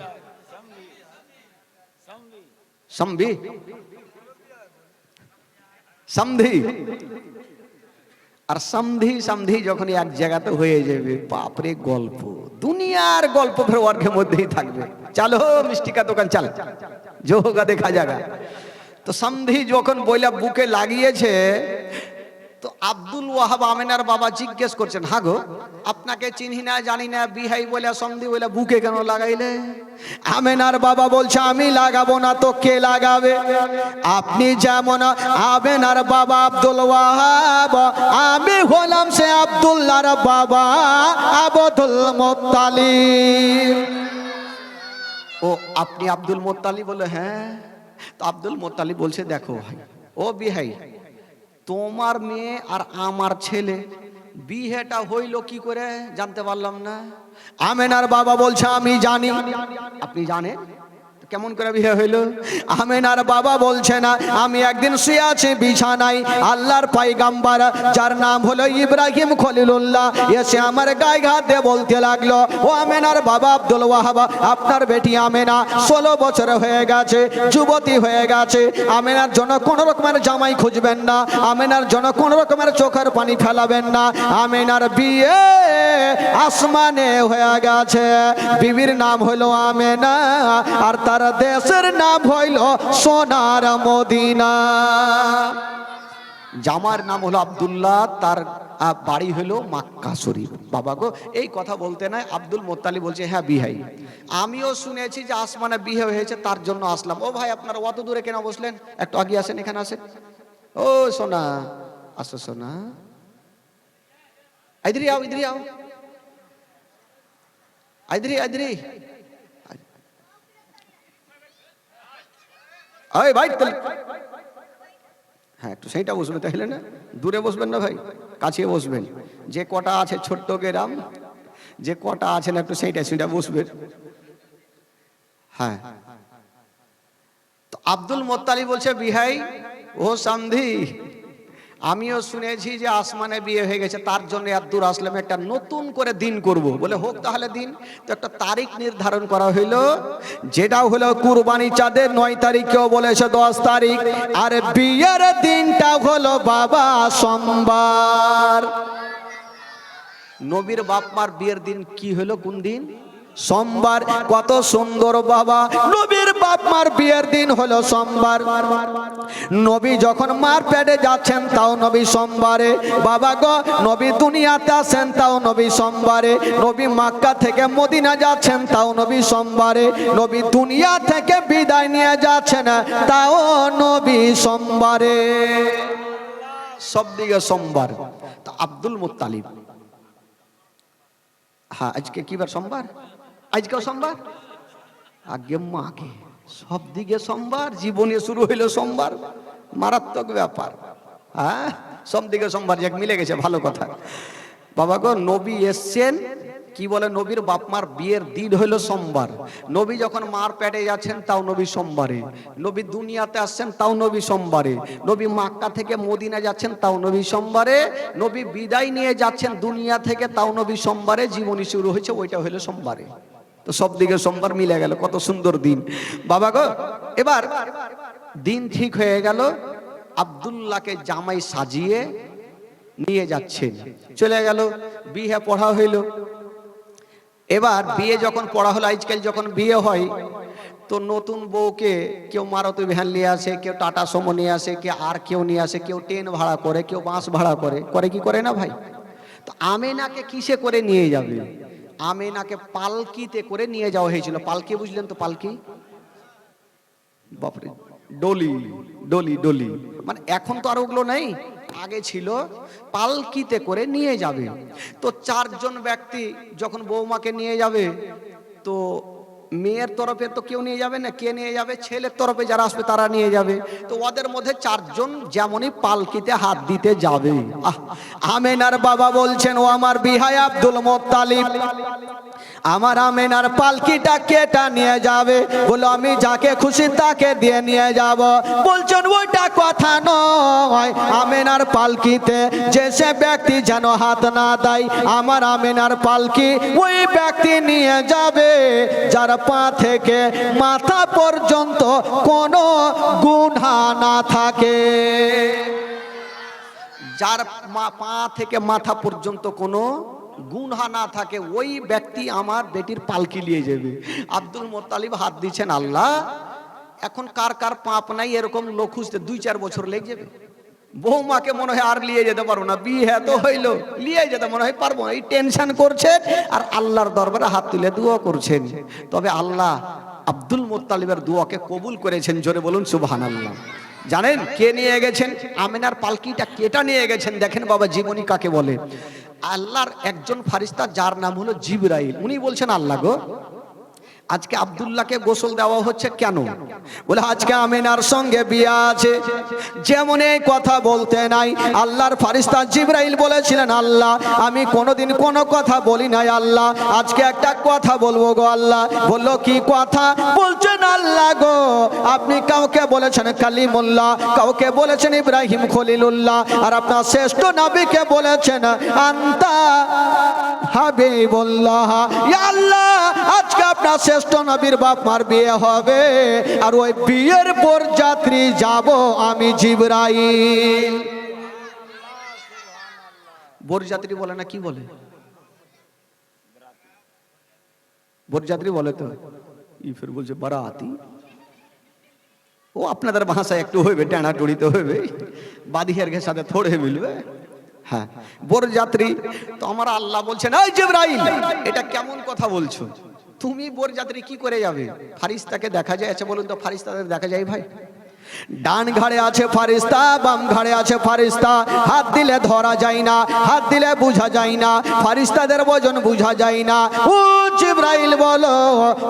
সমধি, সমধি। আর সমধি সমধি যখন এক জায়গাতে হয়ে যাবে, বাপরে গল্প, দুনিয়ার গল্প ফের ওয়ার্গের মধ্যেই থাকবে। চলো মিষ্টি কা দোকান চল, जो होगा देखा जाएगा। তো সমধি যখন বইলা বুকে লাগিয়েছে, তো আব্দুল ওয়াহাব আমেনার বাবা জিজ্ঞেস করছেন, হ্যাঁ গো আপনাকে চিনি না জানি না, বিহাই বলে সমধি বলে বুকে কেন লাগাইলে? আমেনার বাবা বলছে, আমি লাগাবো না তো কে লাগাবে? আপনি যেমন আমেনার বাবা আব্দুল ওয়াহাব, আমি হলাম সে আব্দুল্লাহর বাবা আব্দুল মুত্তালিব। ও আপনি আব্দুল মুত্তালিব? বলে হ্যাঁ। তো আব্দুল মুত্তালিব বলছে, দেখো ভাই, ও বিহাই, তোমার মেয়ে আর আমার ছেলে বিয়েটা হইল কি করে জানতে পারলাম না। আমেনার বাবা বলছে, আমি জানি। আপনি জানেন? কেমন করে বিয়ে হইল? আমেনার বাবা বলছে না, আমি একদিন শুয়ে আছি বিছানায়, আল্লাহর পয়গম্বর যার নাম হলো ইব্রাহিম খলিলুল্লাহ এসে আমার গায়ে হাত দিয়ে বলতে লাগলো, ও আমেনার বাবা আব্দুল ওয়াহাব, আপনার বেটি আমেনা 16 বছর হয়ে গেছে, যুবতী হয়ে গেছে। আমেনার জন্য কোন রকমের জামাই খুঁজবেন না, আমেনার জন্য কোন রকমের চোখের পানি ফেলাবেন না। আমেনার বিয়ে আসমানে হয়ে গেছে। বিবির নাম হলো আমেনা, আর তার দেশের নাম হইল সোনার মদিনা। জামার নাম হলো আব্দুল্লাহ, তার বাড়ি হলো মক্কা শরীফ। বাবা গো, এই কথা বলতে নাই আব্দুল মুত্তালিব বলছে, হ্যাঁ বিহাই, আমিও শুনেছি যে আসমানে বিয়ে হয়েছে, তার জন্য আসলাম। ও ভাই, আপনারা অত দূরে কেন বসলেন? একটু আগে আসেন, এখানে আসেন। ও সোনা, আসো সোনা, ইধরি আও, ইধরি আও, ইধরি ইধরি। ভাই হ্যাঁ, একটু সেইটা বসবে, তাহলে না দূরে বসবেন না ভাই, কাছে বসবেন। যে কটা আছে ছোট্ট গ্রাম, যে কটা আছে না একটু সেইটা বসবেন। হ্যাঁ, তো আব্দুল মুত্তালিব বলছে, বিহাই ও সমধি, আমিও শুনেছি যে আসমানে বিয়ে হয়ে গেছে, তার জন্য এত দূর আসলাম, একটা নতুন করে দিন করব। বলে হোক তাহলে দিন। তো একটা তারিখ নির্ধারণ করা হইল, যেটা হলো কুরবানি চাঁদের 9 তারিখ, কেউ বলেছে 10 তারিখ, আর বিয়ের দিনটা হলো বাবা সোমবার। নবীর বাপ মার বিয়ের দিন কি হলো? কোন দিন? সোমবার। কত সুন্দর বাবা, নবীর বাপ মার বিয়ের দিন হলো সোমবার। নবী যখন মার পেটে যাচ্ছেন তাও নবী সোমবারে। বাবা গো, নবী দুনিয়াতে আসেন তাও নবী সোমবারে। নবী মক্কা থেকে মদিনা যাচ্ছেন তাও নবী সোমবারে। নবী দুনিয়া থেকে বিদায় নিয়ে যাচ্ছেন তাও নবী সোমবারে। সব দিকে সোমবার। তো আব্দুল মুত্তালিব, হ্যাঁ আজকে কি বার? সোমবার। আজকেও সোমবার, আগে মাকে সব দিকে সোমবার, জীবনে শুরু হইলো সোমবার, মারাত্মক ব্যাপার। হ্যাঁ, সব দিকে সোমবার, যাক মিলে গেছে, ভালো কথা। বাবা গো, নবী এসছেন, কি বলে, নবীর বাপ মার বিয়ের দিন হইলো সোমবার। নবী যখন মার পেটে যাচ্ছেন তাও নবী সোমবারে। নবী দুনিয়াতে আসছেন তাও নবী সোমবারে। নবী মক্কা থেকে মদিনা যাচ্ছেন তাও নবী সোমবারে। নবী বিদায় নিয়ে যাচ্ছেন দুনিয়া থেকে তাও নবী সোমবারে। জীবনী শুরু হয়েছে ওইটা হইলো সোমবারে। তো সব দিকে সোমবার মিলে গেল, কত সুন্দর দিন। বাবা গো, এবার দিন ঠিক হয়ে গেল, আব্দুল্লাহকে জামাই সাজিয়ে নিয়ে যাচ্ছেন, চলে গেল, বিয়ে পড়া হইল। এবার বিয়ে যখন পড়া হলো, আজকাল যখন বিয়ে হয় তো নতুন বউকে কেউ মারুতি ভ্যান নিয়ে আসে, কেউ টাটা সুমো নিয়ে আসে, কেউ আর কেউ নিয়ে আসে, কেউ ট্রেন ভাড়া করে, কেউ বাস ভাড়া করে, করে কি করে না ভাই? তো আমেনাকে কিসে করে নিয়ে যাবে? আমেনাকে পালকিতে করে নিয়ে যাওয়া হয়েছিল। পালকি বুঝলেন তো? পালকি, বাপরে, ডলি ডলি ডলি, মানে এখন তো আর ওগুলো নেই, আগে ছিল। পালকিতে করে নিয়ে যাবে। তো 4 জন ব্যক্তি যখন বৌমাকে নিয়ে যাবে, তো মেয়ের তরফে তো কেউ নিয়ে যাবে না, কে নিয়ে যাবে? ছেলের তরফে যারা আসবে তারা নিয়ে যাবে। তো ওদের মধ্যে 4 জন যেমনই পালকিতে হাত দিতে যাবে, আমেনার বাবা বলছেন, ও আমার বিহাই আব্দুল মুত্তালিব, আমার আমেনার পালকিটা কেটা নিয়ে যাবে, বলো আমি যাকে খুশি তাকে দিয়ে নিয়ে যাব। বলছেন ওইটা কথা নয়, আমেনার পালকিতে যে সে ব্যক্তি যেন হাত না দেয়। আমার আমেনার পালকি ওই ব্যক্তি নিয়ে যাবে যার পা থেকে মাথা পর্যন্ত কোনো গুনাহ না থাকে। যার পা থেকে মাথা পর্যন্ত কোনো গুনাহ না থাকে, ওই ব্যক্তি আমার বেটির পালকি নিয়ে যাবে। আব্দুল মোত্তালিব হাত দিচ্ছেন, আল্লাহ এখন কার কার পাপ নাই এরকম লোক খুঁজতে 2-4 বছর লেগে যাবে। বৌমাকে মনে হয় আর নিয়ে যেতে পারবো না, বিয়ে তো হইলো, নিয়ে যেতে মনে হয় পারবো না, এই টেনশন করছেন আর আল্লাহর দরবারে হাত তুলে দোয়া করছেন। তবে আল্লাহ আব্দুল মোত্তালিবের দোয়াকে কবুল করেছেন, জোরে বলুন সুবহানাল্লাহ। জানেন কে নিয়ে গেছেন আমিনার পালকিটা? কেটা নিয়ে গেছেন? দেখেন বাবা, জীবনী কাকে বলে? আল্লাহর একজন ফারিস্তা যার নাম হলো জিবরাইল। উনি বলছেন, আল্লাহ গো আজকে আব্দুল্লাহকে গোসল দেওয়া হচ্ছে কেন? বলে আজকে আমিনার সঙ্গে বিয়ে আছে। যেমন এই কথা বলতে নাই, আল্লাহর ফারিস্তা জিবরাইল বলেছিলেন, আল্লাহ আমি কোনোদিন কোনো কথা বলি নাই, আল্লাহ আজকে একটা কথা বলবো গো আল্লাহ। বললো কি কথা? বলছেন আল্লাহ গো আপনি কাউকে বলেছেন কালিমুল্লাহ, কাউকে বলেছেন ইব্রাহিম খলিলুল্লাহ, আর আপনার শ্রেষ্ঠ নবীকে বলেছেন আনতা হাবিবুল্লাহ। ইয়া আল্লাহ আজকে আপনার শ্রেষ্ঠ নবীর বাপ মার বিয়ে হবে, আর ওই বিয়ের বরযাত্রী যাব আমি জিবরাইল। বরযাত্রী বলে না, কি বলে? বরযাত্রী বলে তো, ই ফের বলছে বারাতি। ও আপনাদের ভাষায় একটু হইবে, টানা টুড়িতে হইবে, বাদিহের সাথে থোড়ে মিলবে। হ্যাঁ বরযাত্রী। তো আমার আল্লাহ বলছেন, এই জিবরাইল এটা কেমন কথা বলছো? তুমি বরযাত্রী কি করে যাবে? ফারিস্তাকে দেখা যায়? আচ্ছা বলুন তো, ফারিস্তাদের দেখা যায় ভাই? ডান ঘাড়ে আছে ফারিস্তা, বাম ঘাড়ে আছে ফারিস্তা, হাত দিলে ধরা যায় না, হাত দিলে বুঝা যায় না, ফারিস্তাদের ওজন বুঝা যায় না। ও জিবরাইল বলো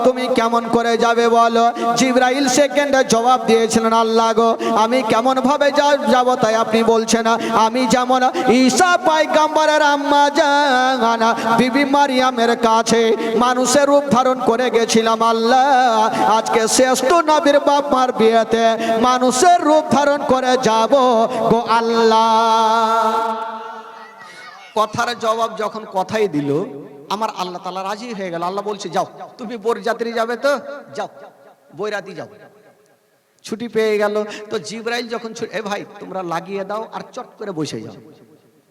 তুমি কেমন করে যাবে বলো? জিবরাইল সেকেন্ডে জবাব দিয়েছিলেন, আল্লাহ গো আমি কেমন ভাবে যাব তাই আপনি বলছেন? আমি যেমন ঈসা পয়গম্বরের আম্মা জান বিবি মারিয়ামের কাছে মানুষের রূপ ধারণ করে গেছিলাম, আল্লাহ আজকে শ্রেষ্ঠ নবীর বাপ মার বিয়েতে মানুষের রূপ ধারণ করে যাব গো আল্লাহ। কথার জবাব যখন কথাই দিল, আমার আল্লাহ তাআলা রাজি হয়ে গেল। আল্লাহ বলছে, যাও তুমি বরযাত্রী যাবে তো যাও, বৈরাতি যাও। ছুটি পেয়ে গেল। তো জিবরাইল যখন এ ভাই তোমরা লাগিয়ে দাও আর চট করে বসে যাও।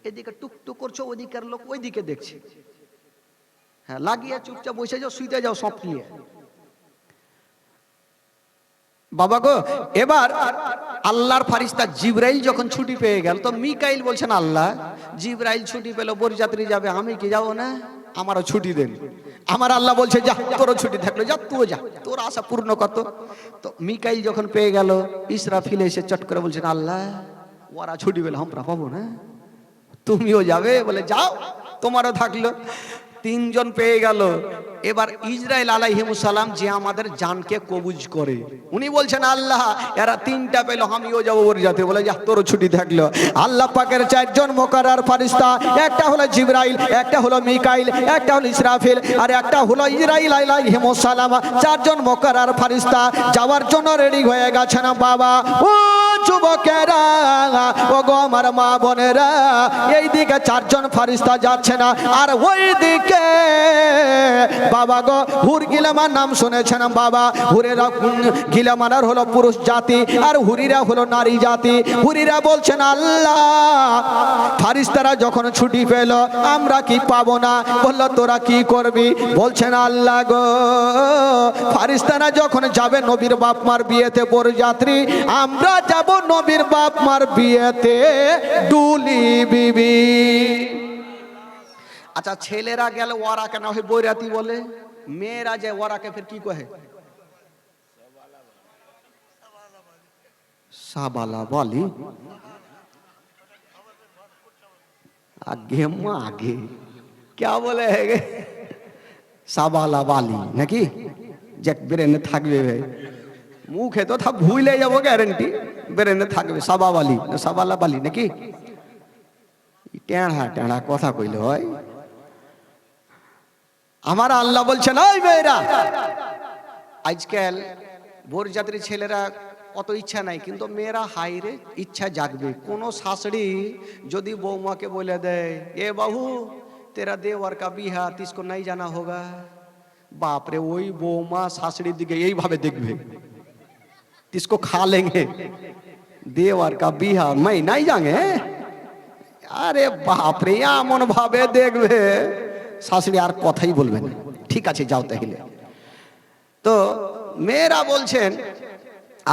এদিকে টুকটুক করছো, ওদিকের লোক ওইদিকে দেখছে। হ্যাঁ লাগিয়ে চুপচাপ বসে যাও, শুইতে যাও সব নিয়ে। বাবা গো এবার আল্লাহর ফারিস্তা জিবরাইল যখন ছুটি পেয়ে গেল, তো মিকাইল বলছেন, আল্লাহ জিবরাইল ছুটি পেল, বরযাত্রী যাবে, আমি কি যাবো না? আমারও ছুটি দেন। আমার আল্লাহ বলছে, যা তোরও ছুটি থাকলো, যা তুই যা, তোর আশা পূর্ণ কত। তো মিকাইল যখন পেয়ে গেল, ইসরাফিল এসে চট করে বলছেন, আল্লাহ ওরা ছুটি পেল, আমরা পাবো না, তুমিও যাবে? বলে যাও, তোমারও থাকলো। 3 জন পেয়ে গেল। এবার ইসরাইল আলাইহিমুস সালাম যে আমাদের জানকে কবুজ করে, উনি বলছেন, আল্লাহ এরা 3টা পেল, আমিও যাবো বরযাত্রী। বলে যা তোর ছুটি থাকলো। আল্লাহ পাকের 4 জন মুকাররর ফেরেশতা, একটা হলো জিবরাইল, একটা হলো মিকাইল, একটা হলো ইসরাফিল, আর একটা হলো ইসরাইল আলাইহিমুস সালাম। 4 জন মুকাররর ফেরেশতা যাওয়ার জন্য রেডি হয়ে গেছেন। বাবা ও যুবকেরা, ও গো আমার মা বোনেরা, এইদিকে 4 জন ফেরেশতা যাচ্ছে না, আর ওইদিকে বাবা গো হুর গিলামার নাম শুনেছেন বাবা? হুরেরা গিলামানার হলো পুরুষ জাতি, আর হুরিরা হলো নারী জাতি। হুরিরা বলছেন, আল্লাহ ফারিস্তারা যখন ছুটি পেল আমরা কি পাবো না? বললো তোরা কি করবি? বলছেন, আল্লাহ গো ফারিস্তারা যখন যাবে নবীর বাপ মার বিয়েতে বরযাত্রী, আমরা যাব নবীর বাপ মার বিয়েতে দুলি বিবি। আচ্ছা ছেলেরা গেল ওরা কেন হয় বৈরাতি বলে? মেয়েরা যায় ওরাকে ফের কি কহে? সাবালা বলি। আগে মা আগে क्या बोले है সাবালা বালি নাকি? যে ব্রেনে থাকবে ভাই, মুখে তো ভুলে যাবো গ্যারেন্টি, ব্রেনে থাকবে সাবাবালি না সাবালা বালি নাকি? টেঁড়া টেঁড়া কথা কইলে হয়। আমার আল্লাহ বলছেন, ওই মেয়েরা, আজকাল বরযাত্রী ছেলেরা অত ইচ্ছা নাই, কিন্তু মেয়েরা হাইরে ইচ্ছা জাগবে। কোন শাশুড়ি যদি বৌমাকে বলে দেয়, এ বাহু তেরা দেওয়ার কা বিহা তিসকো নাই জানা হোগা, বাপরে ওই বৌমা শাশুড়ির দিকে এইভাবে দেখবে, তিসকো খা লেঙ্গে, দেওয়ার কা বিহা मैं नहीं जाएंगे। আরে বাপরে, এমন ভাবে দেখবে শাশুড়ি আর কথাই বলবে না। ঠিক আছে যাও তাহলে। তো মেয়েরা বলছেন,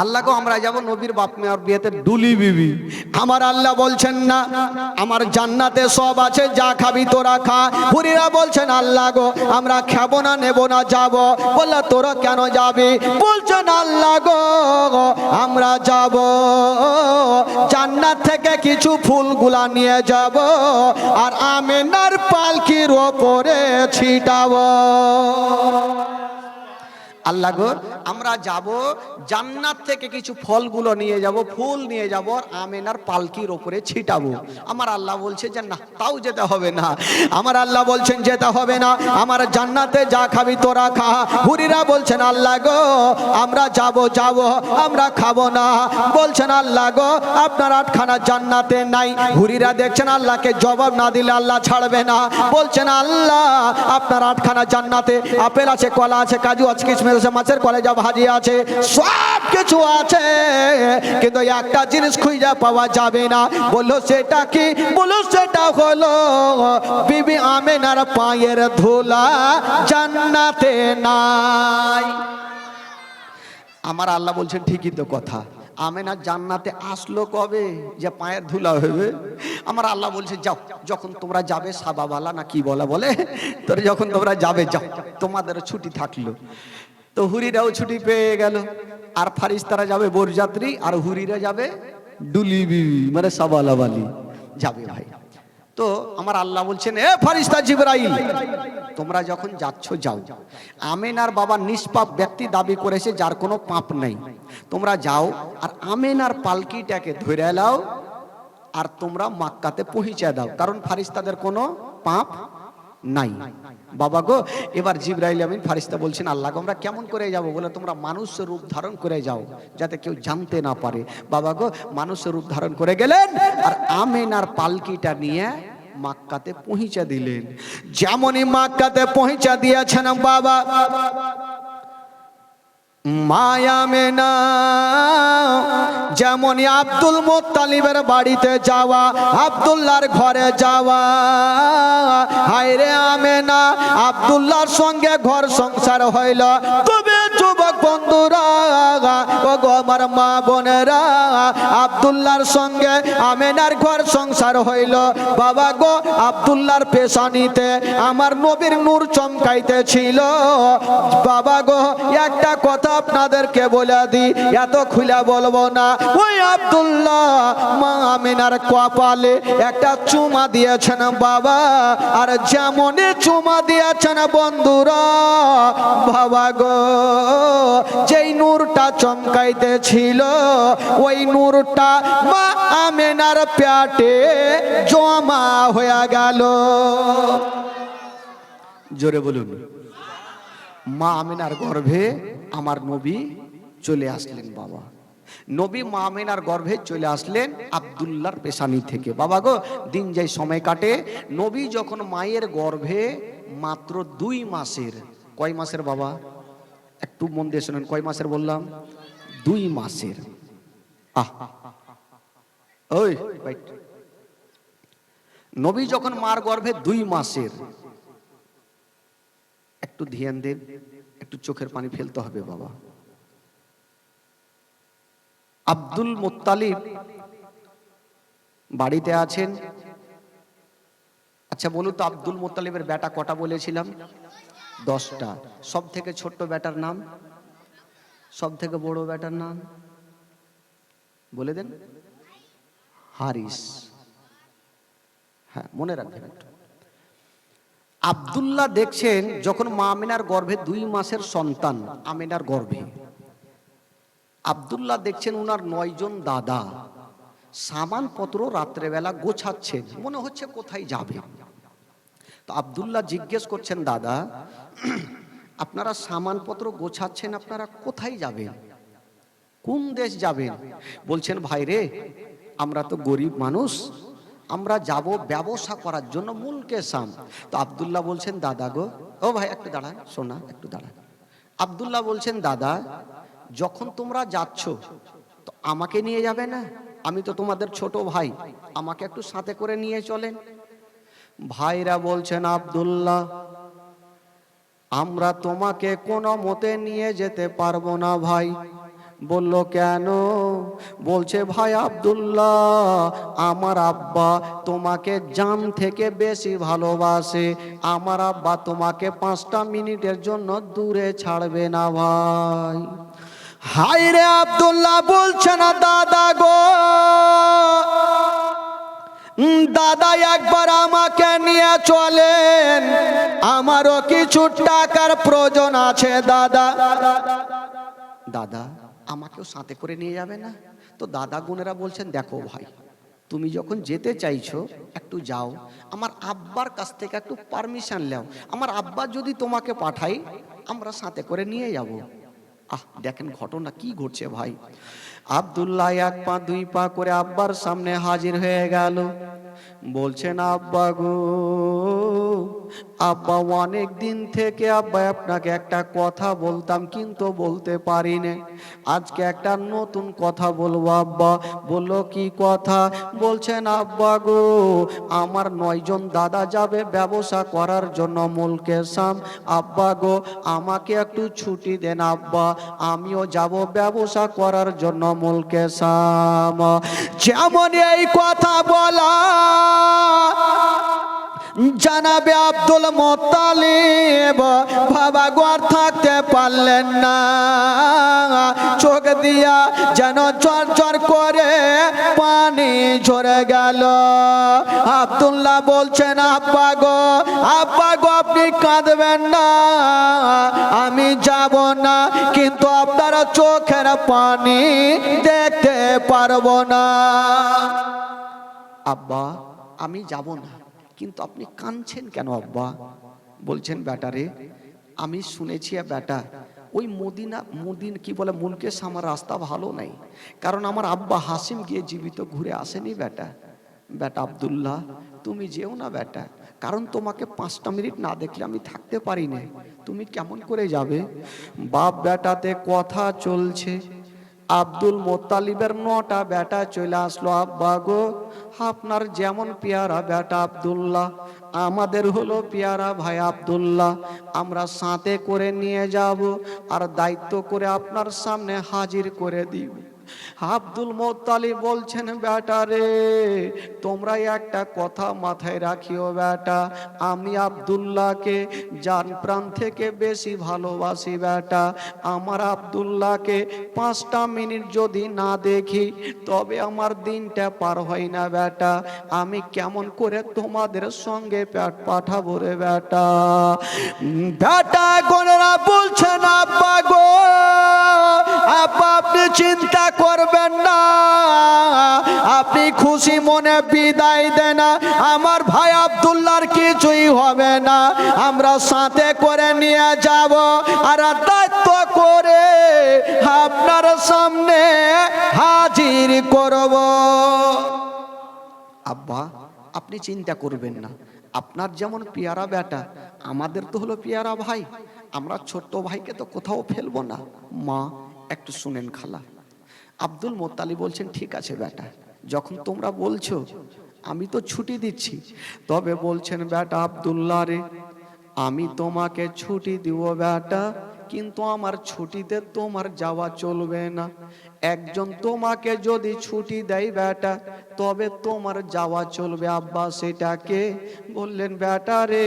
আল্লাহ গো আমরা যাব নবীর বাপ মেয়ের বিয়েতে ডুলি বিবি। আমার আল্লাহ বলছেন না, আমার জান্নাতে সব আছে, যা খাবি তোরা খা। হুরিরা বলছেন, আল্লাহ গো আমরা খাবো না, নেব না, যাব। বললা তোরা কেন যাবি? বলছেন, আল্লাহ গো আমরা যাব, জান্নাত থেকে কিছু ফুলগুলা নিয়ে যাব, আর আমেনার পালকির ওপরে ছিটাবো। আল্লাহ গো আমরা যাব, জান্নাত থেকে কিছু ফলগুলো নিয়ে যাব, ফুল নিয়ে যাব, আর আমেনার পালকির ওপরে ছিটাবো। আমার আল্লাহ বলছে যে না, তাও যেতে হবে না। আমার আল্লাহ বলছেন যেতে হবে না, আমার জান্নাতে যা খাবি তোরা খা। হুরিরা বলছেন, আল্লাহ গো আমরা যাব, আমরা খাবো না। বলছেন, আল্লাহ গো আপনার আটখানা জান্নাতে নাই। হুরিরা দেখছেন আল্লাহকে জবাব না দিলে আল্লাহ ছাড়বে না। বলছেন, আল্লাহ আপনার আটখানা জান্নাতে আপেল আছে, কলা আছে, কাজু আছে, কিশমিশ আছে, মাছের কলেজা ভাজি আছে, সব কিছু আছে, কিন্তু একটা জিনিস খুঁজে পাওয়া যাবে না। বললো সেটা কি? বললো সেটা হলো বিবি আমেনার পায়ের ধুলা জান্নাতে নাই। আমার আল্লাহ বলছেন, ঠিকই তো কথা, আমেনা জান্নাতে আসলো কবে যে পায়ের ধুলা হবে? আমার আল্লাহ বলছে, যাও, যখন তোমরা যাবে সাবাবালা না কি বলে তোর, যখন তোমরা যাবে যাও, তোমাদের ছুটি থাকলো। তো হুরিরাও ছুটি পেয়ে গেল, আর ফারিস্তারা যাবে বরযাত্রী, আর হুরিরা যাবে ডুলি বিবি, মানে সাবালাবালি যাবে ভাই। তো আমার আল্লাহ বলছেন, এ ফারিস্তা জিবরাইল, তোমরা যখন যাচ্ছ যাও। আমেনার বাবা নিষ্পাপ ব্যক্তি দাবি করেছে, যার কোনো পাপ নাই। তোমরা যাও আর আমেনার পালকিটাকে ধরে নাও, আর তোমরা মক্কাতে পৌঁছে দাও, কারণ ফারিস্তাদের কোনো পাপ নাই। বাবা গো, এবার জিবরাইল আমিন ফারিস্তা বলছেন, আল্লাহ গো আমরা কেমন করে যাব? বলে, তোমরা মানুষের রূপ ধারণ করে যাও, যাতে কেউ জানতে না পারে। বাবা গো মানুষের রূপ ধারণ করে গেলেন, আর আমেনার পালকিটা নিয়ে মক্কাতে পৌঁছে দিলেন। যেমনই মক্কাতে পৌঁছে দিয়েছেন বাবা, মায়া মেনা যেমনই আব্দুল মুত্তালিবের বাড়িতে যাওয়া, আব্দুল্লাহর ঘরে যাওয়া, হায়রে আমেনা আব্দুল্লাহর সঙ্গে ঘর সংসার হইল। তবে যুবক বন্ধুরা, ও গো আমার মা বোনেরা, আব্দুল্লাহর সঙ্গে আমেনার ঘর সংসার হইল। বাবা গো আব্দুল্লাহর পেশানিতে আমার নবীর নূর চমকাইতেছিল। বাবা গো একটা কথা আপনাদেরকে বলে দি, এত খুলে বলবো না। ওই আব্দুল্লাহ মা আমিনার কপালে একটা চুমা দিয়েছেন বাবা, আর যেমনই চুমা দিয়েছেন বন্ধুরা, বাবা গো যেই নূরটা চমকাইতেছিল, ওই নূরটা মা আমিনার পেটে জমা হয়ে গেল। জোরে বলুন, মা আমিনার গর্ভে আমার নবী চলে আসলেন। বাবা নবী মা আমিনার গর্ভে চলে আসলেন আব্দুল্লাহর পেশানি থেকে। বাবা গো দিন যাই সময় কাটে, নবী যখন মায়ের গর্ভে মাত্র 2 মাসের, কয় মাসের বাবা একটু মন দিয়ে শুনেন, কয় মাসের বললাম? 2 মাসের। ওই নবী যখন মার গর্ভে 2 মাসের, একটু ধ্যান দেন, একটু চোখের পানি ফেলতে হবে বাবা। আব্দুল মুত্তালিব বাড়িতে আছেন। আচ্ছা বলুন তো, আব্দুল মুত্তালিবের বেটা কটা বলেছিলাম? 10টা। সব থেকে ছোট্ট বেটার নাম, সব থেকে বড় বেটার নাম বলে দেন। হারিস। হ্যাঁ মনে রাখবেন একটু। আব্দুল্লাহ দেখছেন যখন মা আমিনার গর্ভে 2 মাসের সন্তান, আমিনার গর্ভে আব্দুল্লাহ দেখছেন উনার 9 জন দাদা সামানপত্র রাত্রেবেলা গোছাচ্ছেন, মনে হচ্ছে কোথায় যাবে। তো আব্দুল্লাহ জিজ্ঞেস করছেন, দাদা আপনারা সামানপত্র গোছাচ্ছেন, আপনারা কোথায় যাবেন, কোন দেশ যাবেন? বলছেন, ভাই রে, আমরা তো গরিব মানুষ, আমরা যাব ব্যবসা করার জন্য মুলকে শাম। তো আব্দুল্লাহ বলছেন, দাদা গো, ও ভাই একটু দাঁড়ান, শোনা একটু দাঁড়ান। আব্দুল্লাহ বলছেন, দাদা যখন তোমরা যাচ্ছ তো আমাকে নিয়ে যাবে না? আমি তো তোমাদের ছোট ভাই, আমাকে একটু সাথে করে নিয়ে চলেন। ভাইরা বলছেন, আব্দুল্লাহ আমরা তোমাকে কোনো মতে নিয়ে যেতে পারবো না ভাই। বলল, কেন? বলছে, ভাই আব্দুল্লাহ আমার আব্বা তোমাকে জান থেকে বেশি ভালোবাসে, আমার আব্বা তোমাকে 5টা মিনিটের জন্য দূরে ছাড়বে না ভাই। হায় রে আব্দুল্লাহ বলছে না, দাদা গো, দাদা একবার আমাকে নিয়ে চলেন, আমারও কিছু টাকার প্রয়োজন আছে দাদা। দাদা আমাকেও সাথে করে নিয়ে যাবে না? তো দাদা গুনেরা বলছেন, দেখো ভাই, তুমি যখন যেতে চাইছো একটু যাও, আমার আব্বার কাছ থেকে একটু পারমিশন নাও, আমার আব্বা যদি তোমাকে পাঠাই আমরা সাথে করে নিয়ে যাব। দেখেন ঘটনা কি ঘটছে ভাই। আব্দুল্লাহ 1 পা 2 পা করে আব্বার সামনে হাজির হয়ে গেল। বলছেন, আব্বা গো, আব্বা অনেক দিন থেকে আব্বা আপনাকে একটা কথা বলতাম কিন্তু বলতে পারি না, আজকে একটা নতুন কথা বলবো আব্বা। বললো, কি কথা? বলছেন, আব্বা গো, আমার 9 জন দাদা যাবে ব্যবসা করার জন্য মুলকে শাম, আব্বা গো আমাকে একটু ছুটি দেন আব্বা, আমিও যাব ব্যবসা করার জন্য মুলকে শাম। যেমন এই কথা বলা জানাবে আব্দুল মুত্তালিব বাবা ঘর থাকতে পারলেন না, চোখ দিয়া যেন চর চর করে পানি ঝরে গেল। আব্দুল্লাহ বলছেন, আব্বা গো আপনি কাঁদবেন না, আমি যাব না, কিন্তু আপনারা চোখের পানি দেখতে পারবো না। আব্বা আমি যাব না, কিন্তু আপনি কাঁদছেন কেন আব্বা? বলছেন, বেটারে আমি শুনেছি বেটা ওই মদিন কি বলে মুলকে শামের রাস্তা ভালো নাই, কারণ আমার আব্বা হাসিম গিয়ে জীবিত ঘুরে আসেনি বেটা। বেটা আব্দুল্লাহ তুমি যেও না বেটা, কারণ তোমাকে 5টা মিনিট না দেখলে আমি থাকতে পারি না, তুমি কেমন করে যাবে? বাপ বেটাতে কথা চলছে। আব্দুল মুত্তালিবের 9টা বেটা চলে আসলো। আব্বা গো আপনার যেমন পেয়ারা বেটা আব্দুল্লাহ, আমাদের হলো পেয়ারা ভাই আব্দুল্লাহ, আমরা সাথে করে নিয়ে যাব আর দায়িত্ব করে আপনার সামনে হাজির করে দিব। আব্দুল মুত্তালিব বলছেন, বেটা রে তোমরা একটা কথা মাথায় রাখিও বেটা, আমি আব্দুল্লাহকে জান প্রাণ থেকে বেশি ভালোবাসি বেটা, আমার আব্দুল্লাহকে 5টা মিনিট যদি না দেখি তবে আমার দিনটা পার হয় না বেটা, আমি কেমন করে তোমাদের সঙ্গে পাঠাবো রে বেটা। বেটা গোনেরা বলছেন, আব্বা গো আপনি চিন্তা করবেন না, আপনি খুশি মনে বিদায় দেন, আমার ভাই আব্দুল্লাহর কিছুই হবে না, আমরা সাথে করে নিয়ে যাব আর দায়িত্ব করে আপনার সামনে হাজির করব। আব্বা আপনি চিন্তা করবেন না, আপনার যেমন পেয়ারা বেটা আমাদের তো হলো পেয়ারা ভাই, আমরা ছোট্ট ভাইকে তো কোথাও ফেলবো না। মা একটু শুনেন খালা। আব্দুল মুত্তালিব বলছেন, ঠিক আছে বেটা, যখন তোমরা বলছো আমি তো ছুটি দিচ্ছি, তবে বলছেন, বেটা আব্দুল্লাহ রে আমি তোমাকে ছুটি দিব বেটা, কিন্তু আমার ছুটিতে তোমার যাওয়া চলবে না, একজন তোমাকে যদি ছুটি দেয় বেটা তবে তোমার যাওয়া চলবে। আব্বা সেটাকে? বললেন, বেটা রে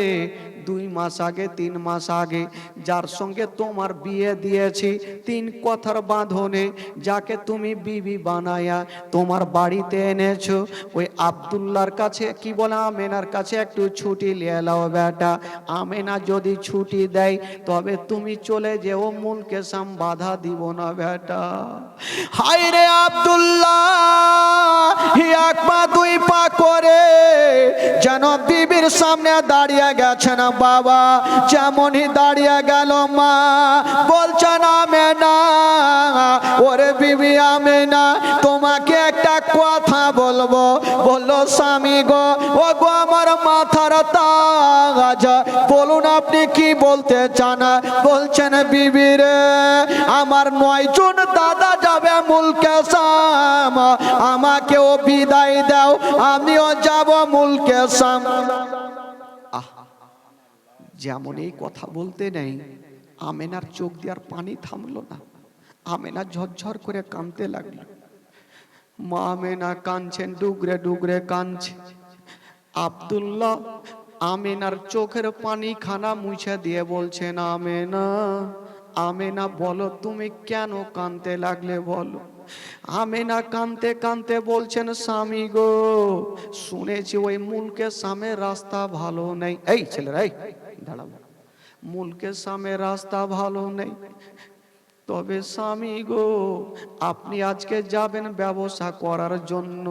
2 মাস আগে 3 মাস আগে যার সঙ্গে তোমার বিয়ে দিয়েছি 3 কথার বাঁধনে, যাকে তুমি বিবি বানায়া তোমার বাড়িতে এনেছো, ওই আব্দুল্লাহর কাছে কি বলে আমেনার কাছে একটু ছুটি নিয়ে নাও বেটা, আমেনা যদি ছুটি দেয় তবে তুমি চলে যেও, মুলকে শাম বাধা দিব না বেটা। হায় রে আব্দুল্লাহ 1 পা 2 পা করে যেন বিবির সামনে দাঁড়িয়ে গেছেন বাবা, যেমনই দাঁড়িয়ে গেল মা বলছেন আমেনা, ওরে বিবি আমেনা তোমাকে একটা কথা বলবো। বললো স্বামী গো, ও গো আমার মাথার তাজ, বলুন আপনি কি বলতে চান? বলছেন বিবি রে, আমার 9 জন দাদা যাবে মুলকে শাম, আমাকেও বিদায় দাও, আমিও যাব মুলকে শাম। যেমন এই কথা বলতে নেই, আমেনার চোখ দিয়ে আর পানি থামলো না। আমেনা ঝরঝর করে কাঁদতে লাগলো। মা আমেনা কাঁদছেন, ডুগরে ডুগরে কাঁদছে। আব্দুল্লাহ আমেনার চোখের পানি খানা মুছে দিয়ে বলছেন আমেনা, আমেনা বলো তুমি কেন কাঁদতে লাগলে বলো। আমেনা কাঁদতে কাঁদতে বলছেন স্বামী গো, শুনেছি ওই মুলকে সামের রাস্তা ভালো নেই। এই ছেলেরা এই দাঁড়াবো, মুলকে সামের রাস্তা ভালো নেই। তবে স্বামী গো, আপনি আজকে যাবেন ব্যবসা করার জন্য,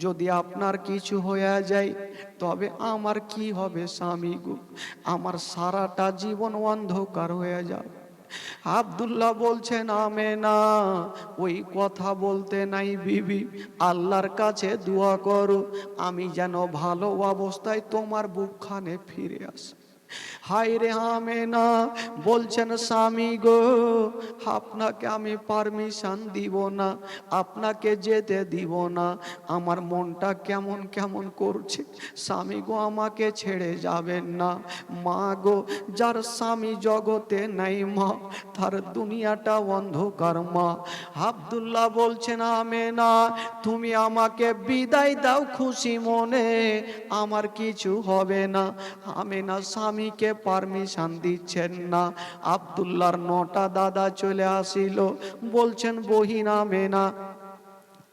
যদি আপনার কিছু হয়ে যায় তবে আমার কি হবে স্বামী গো, আমার সারাটা জীবন অন্ধকার হয়ে যাবে। আব্দুল্লাহ বলছেন আমেনা ওই কথা বলতে নাই বিবি, আল্লাহর কাছে দোয়া করো আমি যেন ভালো অবস্থায় তোমার বুকখানে ফিরে আসি। হায় রে আমেনা বলছেন স্বামী গো, আপনাকে আমি পারমিশন দিব না, আপনাকে যেতে দিব না, আমার মনটা কেমন কেমন করছে। স্বামী গো আমাকে ছেড়ে যাবেন না। মা গো, যার স্বামী জগতে নাই মা, তার দুনিয়াটা অন্ধকার মা। আব্দুল্লাহ বলছেন আমেনা তুমি আমাকে বিদায় দাও খুশি মনে, আমার কিছু হবে না। আমেনা স্বামীকে পারমিশন দিচ্ছেন না। আব্দুল্লাহর 9টা দাদা চলে আসিল, বলছেন বহিন আমেনা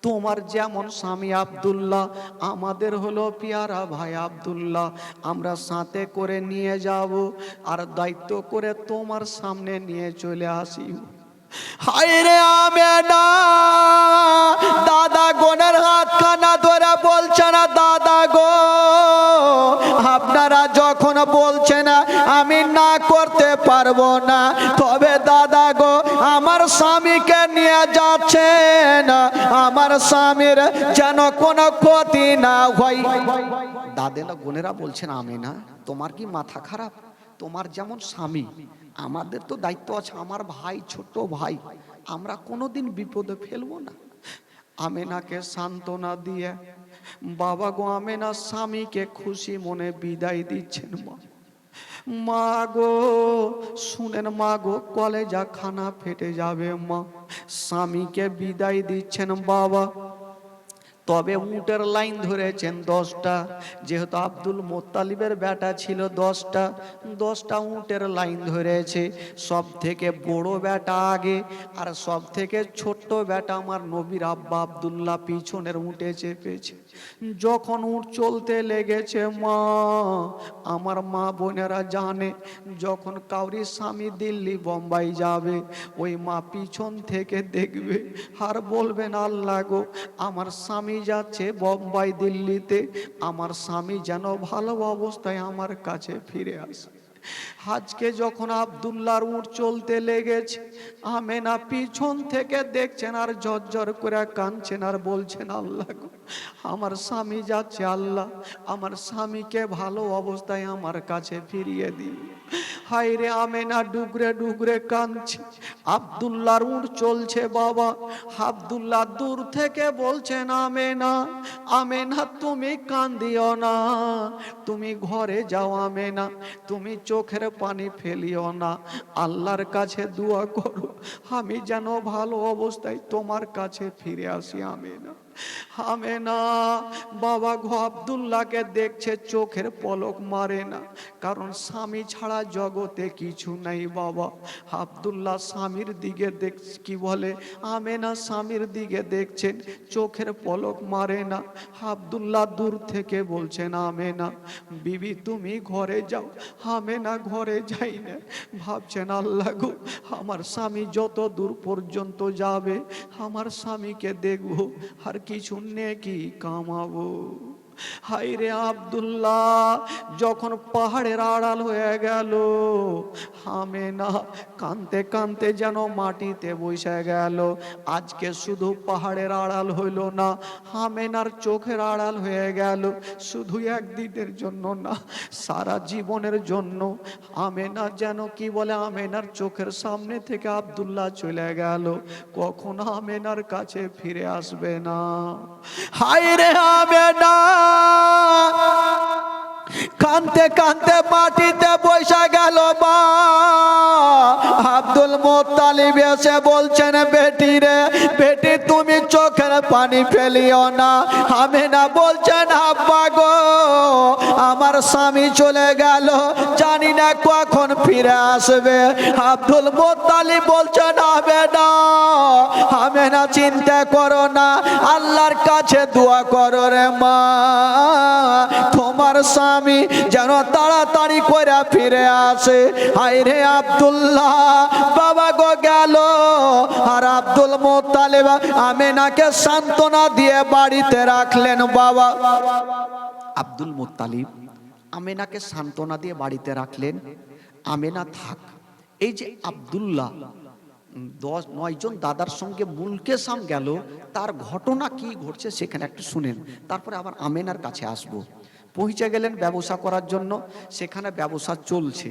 তোমার যেমন স্বামী আব্দুল্লাহ, আমাদের হলো পিয়ারা ভাই আব্দুল্লাহ, আমরা সাথে করে নিয়ে যাব আর দায়িত্ব করে তোমার সামনে নিয়ে চলে আসি। হায় রে আমেনা, দাদা গোনের হাতখানা ধরে বলছে না দাদা গো, আপনারা যখন বলছেন আমি না করতে পারবো না, তবে দাদা গো আমার স্বামীকে নিয়ে যাচ্ছেন, আমার স্বামীর যেন কোনো ক্ষতি না হয়। দাদেরা বোনেরা বলছেন আমেনা তোমার কি মাথা খারাপ? তোমার যেমন স্বামী, আমাদের তো দায়িত্ব আছে, আমার ভাই ছোট ভাই, আমরা কোনোদিন বিপদে ফেলবো না। আমেনাকে সান্ত্বনা দিয়ে বাবা গো আমেনা স্বামীকে খুশি মনে বিদায় দিচ্ছেন। মা গো শুনেন মা গো, কলেজা খানা ফেটে যাবে মা। স্বামীকে বিদায় দিচ্ছেন বাবা, তবে উটের লাইন ধরেছেন 10টা, যেহেতু আব্দুল মোত্তালিবের বেটা ছিল 10টা উটের লাইন ধরেছে। সব থেকে বড় বেটা আগে, আর সব থেকে ছোট্ট বেটা আমার নবীর আব্বা আব্দুল্লাহ পিছনের উটে চেপেছে। যখন উট চলতে লেগেছে মা, আমার মা বোনেরা জানে যখন কাউরি স্বামী দিল্লি বোম্বাই যাবে, ওই মা পিছন থেকে দেখবে আর বলবেন আল্লাহ গো আমার স্বামী যাচ্ছে বোম্বাই দিল্লিতে, আমার স্বামী যেন ভালো অবস্থায় আমার কাছে ফিরে আসে। আজকে যখন আব্দুল্লাহর উট চলতে লেগেছে, আমেনা পিছন থেকে দেখছেন আর ঝরঝর করে কাঁদছেন আর বলছেন আল্লাহ গো আমার স্বামী যাচ্ছে, আল্লাহ আমার স্বামীকে ভালো অবস্থায় আমার কাছে ফিরিয়ে দিন। হায় রে আমেনা ডুগরে ডুগরে কাঁদছে। আব্দুল্লাহর উট চলছে বাবা, আব্দুল্লাহ দূর থেকে বলছেন আমেনা, আমেনা তুমি কান্দিও না, তুমি ঘরে যাও আমেনা, তুমি চোখের পানি ফেলিও না, আল্লাহর কাছে দোয়া করো আমি যেন ভালো অবস্থায় তোমার কাছে ফিরে আসি আমেনা। আমেনা বাবা গো আব্দুল্লাহকে দেখছে, চোখের পলক মারে না, কারণ স্বামী ছাড়া জগতে কিছু নাই বাবা। আব্দুল্লাহ স্বামীর দিকে দেখ কি বলে, আমেনা স্বামীর দিকে দেখছেন, চোখের পলক মারে না। আব্দুল্লাহ দূর থেকে বলছেন আমেনা বিবি তুমি ঘরে যাও। আমেনা ঘরে যাই না, ভাবছেন আল্লাহ গো আমার স্বামী যত দূর পর্যন্ত যাবে আমার স্বামীকে দেখবো আর কিছু নেকি কামাবো। হায়রে আব্দুল্লাহ যখন পাহাড়ের আড়াল হয়ে গেল, আমেনা কানতে কানতে যেন মাটিতে বসে গেল। আজকে শুধু পাহাড়ের আড়াল হইল না, আমেনার চোখের আড়াল হয়ে গেল। শুধু একদিনের জন্য না, সারা জীবনের জন্য। আমেনা যেন কি বলে, আমেনার চোখের সামনে থেকে আব্দুল্লাহ চলে গেল, কখন আমেনার কাছে ফিরে আসবে না। হায়রে আমেনা কানতে কানতে মাটিতে বসে গেল। মা আব্দুল মুত্তালিব এসে বলছেন, বেটি রে বেটি, তুমি চোখের পানি ফেলিও না। আমেনা বলছেন, আব্বা গো, আমার স্বামী চলে গেল, জানি না কখন ফিরে আসবে। আব্দুল মুত্তালিব বলছেন, আমেনা আমেনা চিন্তা করো না, আল্লাহর কাছে দোয়া করো রে মা, তোমার স্বামী যেন তাড়াতাড়ি করে ফিরে আসে। হায়রে আব্দুল্লাহ বাবা গো গেল, আর আব্দুল মুত্তালিব আমেনাকে সান্ত্বনা দিয়ে বাড়িতে রাখলেন। বাবা আব্দুল মুত্তালিব আমেনাকে সান্ত্বনা দিয়ে বাড়িতে রাখলেন। আমেনা থাক। এই যে আব্দুল্লাহ 9 জন দাদার সঙ্গে মুলকে শাম গেল, তার ঘটনা কি ঘটছে সেখানে একটু শুনেন, তারপরে আবার আমেনার কাছে আসবো। পৌঁছে গেলেন ব্যবসা করার জন্য, সেখানে ব্যবসা চলছে।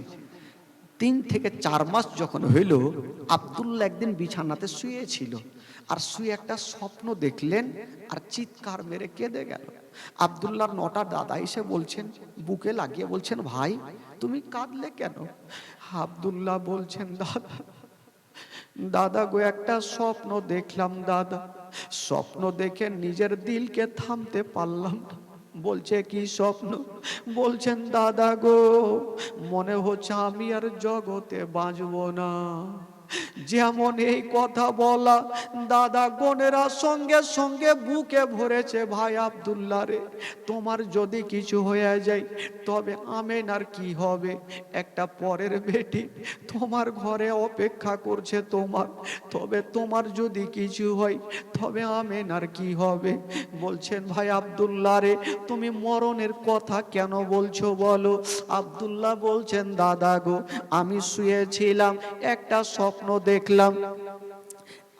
3 থেকে 4 মাস যখন হইল, আব্দুল্লাহ একদিন বিছানাতে শুয়েছিল, আর শুয়ে একটা স্বপ্ন দেখলেন, আর চিৎকার মেরে কেঁদে গেল। আব্দুল্লাহর 9টা দাদা এসে বলছেন, বুকে লাগিয়ে বলছেন, ভাই তুমি কাঁদলে কেন? আব্দুল্লাহ বলছেন, দাদা দাদা গো, একটা স্বপ্ন দেখলাম দাদা, স্বপ্ন দেখে নিজের দিলকে থামতে পারলাম না। বলছে, কি স্বপ্ন? বলছেন, দাদা গো, মনে হচ্ছে আমি আর জগতে বাঁচবো না। যেমন এই কথা বলা, দাদা গনেরা সঙ্গে সঙ্গে বুকে ভরেছে, ভাই আব্দুল্লাহ রে, তোমার যদি কিছু হয়ে যায় তবে আমেনার কি হবে? একটা পরের বেটি তোমার ঘরে অপেক্ষা করছে তোমার, তবে তোমার যদি কিছু হয় তবে আমেনার কি হবে? বলছেন, ভাই আব্দুল্লাহ রে, তুমি মরণের কথা কেন বলছো বলো? আব্দুল্লাহ বলছেন, দাদা গো, আমি শুয়েছিলাম, একটা স্বপ্ন দেখলাম,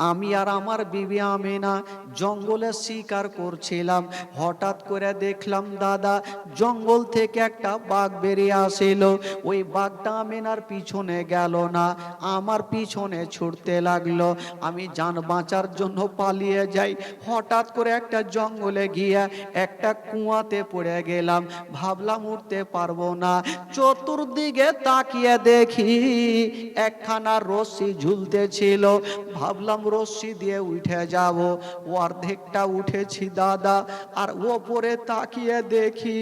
আমি আর আমার বিবি আমেনা জঙ্গলে শিকার করছিলাম। হঠাৎ করে দেখলাম দাদা, জঙ্গল থেকে একটা বাঘ বেরিয়ে আসিল। ওই বাঘটা আমেনার পিছনে গেল না, আমার পিছনে ছুটতে লাগলো। আমি জান বাঁচার জন্য পালিয়ে যাই। হঠাৎ করে একটা জঙ্গলে গিয়ে একটা কুয়াতে পড়ে গেলাম, ভাবলাম উঠতে পারবো না। চতুর্দিকে তাকিয়ে দেখি একখানা রশি ঝুলতে ছিল, ভাবলাম রশি দিয়ে উঠে যাব। অর্ধেকটা উঠেছি দাদা, আর ওপরে তাকিয়ে দেখি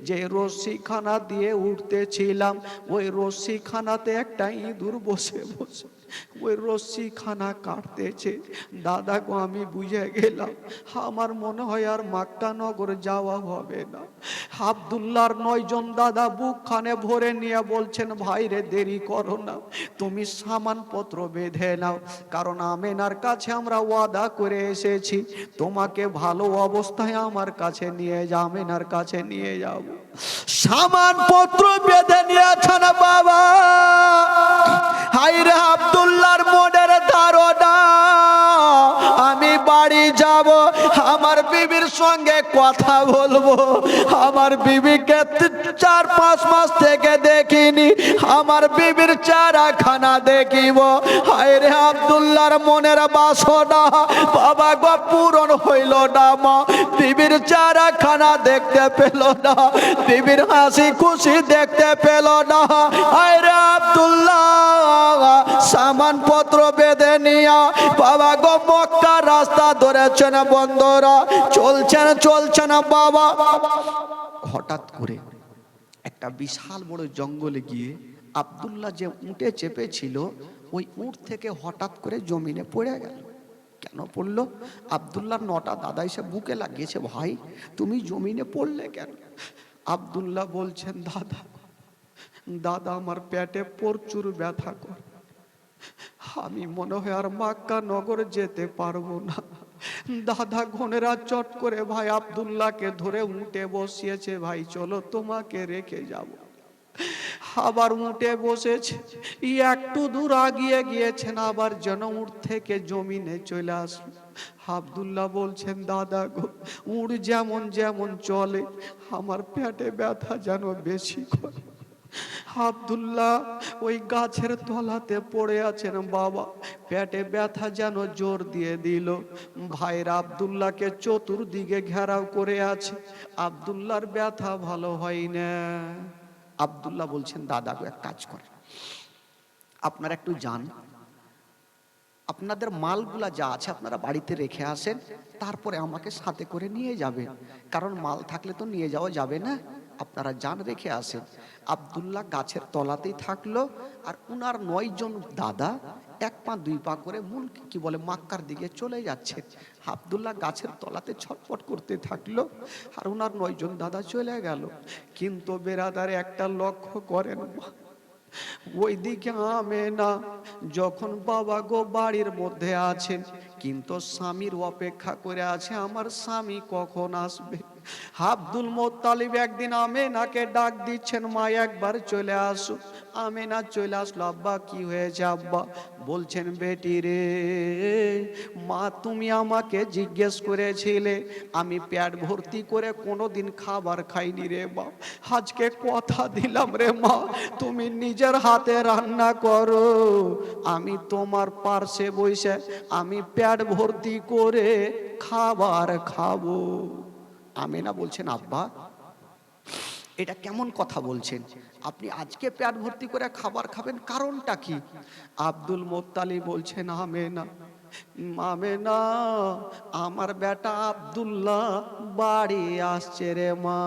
যে রশিখানা দিয়ে উঠতেছিলাম, ওই রশিখানাতে একটা ইঁদুর বসে বসে ওই রশিখানা কাটতেছে। দাদা গো, আমি বুঝে গেলাম আমার মনে হয় আর মাক্কা নগর যাওয়া হবে না। আব্দুল্লাহর 9 জন দাদা বুকখানে ভরে নিয়ে বলছেন, ভাই রে, দেরি করো না, তুমি সামানপত্র বেঁধে নাও, কারণ আমেনার কাছে আমরা ওয়াদা করে এসেছি, তোমাকে ভালো অবস্থায় আমার কাছে নিয়ে যাও, আমেনার কাছে নিয়ে যাব। সামানপত্র বেঁধে নিয়েছেন বাবা। হায়রে আব্দুল্লাহর মনের ধারণা, আমি বাড়ি যাব, আমার বিবির সঙ্গে কথা বলবো। আমার বিবিকে 4-5 মাস থেকে দেখিনি, আমার বিবির চেহারাখানা দেখিব। হায়রে আব্দুল্লাহর মনের বাসনা বাবা গো পূরণ হইল না। মা বিবির চেহারাখানা দেখতে পেল না, বিবির হাসি খুশি দেখতে পেল না। হায়রে আব্দুল্লাহ সামানপত্র বেঁধে নিয়া বাবা গো মক্কার রাস্তা ধরেছেন, বন্ধুরা চলছেন বাবা। হঠাৎ করে একটা বিশাল বড় জঙ্গলে গিয়ে আব্দুল্লাহ যে উটে চেপেছিল, ওই উট থেকে হঠাৎ করে জমিনে পড়ে গেল। কেন পড়লো? আব্দুল্লাহর 9টা দাদা এসে বুকে লাগিয়েছে, ভাই তুমি জমিনে পড়লে কেন? আব্দুল্লাহ বলছেন, দাদা আমার পেটে প্রচুর ব্যথা করে, আমি মনে হয় আর মক্কা নগর যেতে পারবো না। দাদা ঘনেরা চট করে ভাই আব্দুল্লাহকে ধরে উঠে বসিয়েছে, ভাই চলো তোমাকে রেখে যাব। আবার উঠে বসেছে, একটু দূর আগিয়ে গিয়েছেন, আবার যেন উঠ থেকে জমিনে চলে আসলো। আব্দুল্লাহ বলছেন, দাদা গো, উঠ যেমন যেমন চলে আমার পেটে ব্যথা যেন বেশি করে। আব্দুল্লাহ ওই গাছের তলাতে পড়ে আছেন, বাবা পেটে ব্যথা যেন জোর দিয়ে দিল। ভাইরা আব্দুল্লাহকে চতুর্দিকে ঘেরাও করে আছে, আব্দুল্লাহর ব্যথা ভালো হয় না। আব্দুল্লাহ বলছেন, দাদা গো এক কাজ করেন, আপনারা একটু যান, আপনাদের মালগুলা যা আছে আপনারা বাড়িতে রেখে আসেন, তারপরে আমাকে সাথে করে নিয়ে যাবেন, কারণ মাল থাকলে তো নিয়ে যাওয়া যাবে না, আপনারা যান রেখে আসেন। আব্দুল্লাহ গাছের তলাতেই থাকলো, আর উনার 9 জন দাদা 1 পা 2 পা করে মূল কি বলে মাক্কার দিকে চলে যাচ্ছে। আব্দুল্লাহ গাছের তলাতে ছটফট করতে থাকলো, আর উনার 9 জন দাদা চলে গেল। কিন্তু বেরাদার একটা লক্ষ্য করেন, ওইদিকে আমেনা যখন বাবা গো বাড়ির মধ্যে আছেন, কিন্তু স্বামীর অপেক্ষা করে আছে, আমার স্বামী কখন আসবে। আব্দুল মোত্তালিব একদিন আমেনাকে ডাক দিচ্ছেন, মা একবার চলে আসো। আমেনা চলে আসলো, আব্বা কি হয়েছে আব্বা? বলছেন, বেটি রে, মা তুমি আমাকে জিজ্ঞেস করেছিলে, আমি পেট ভর্তি করে কোনোদিন খাবার খাইনি রে মা, আজকে কথা দিলাম রে মা, তুমি নিজের হাতে রান্না করো, আমি তোমার পার্শ্বে বসে আমি পেট ভর্তি করে খাবার খাবো। আমেনা বলছেন, আব্বা এটা কেমন কথা বলছেন? আপনি আজকে পেট ভর্তি করে খাবার খাবেন, কারণটা কি? আব্দুল মোত্তালিব বলছেন, আমেনা, আমেনা আমার বেটা আব্দুল্লাহ বাড়ি আসছে রে মা।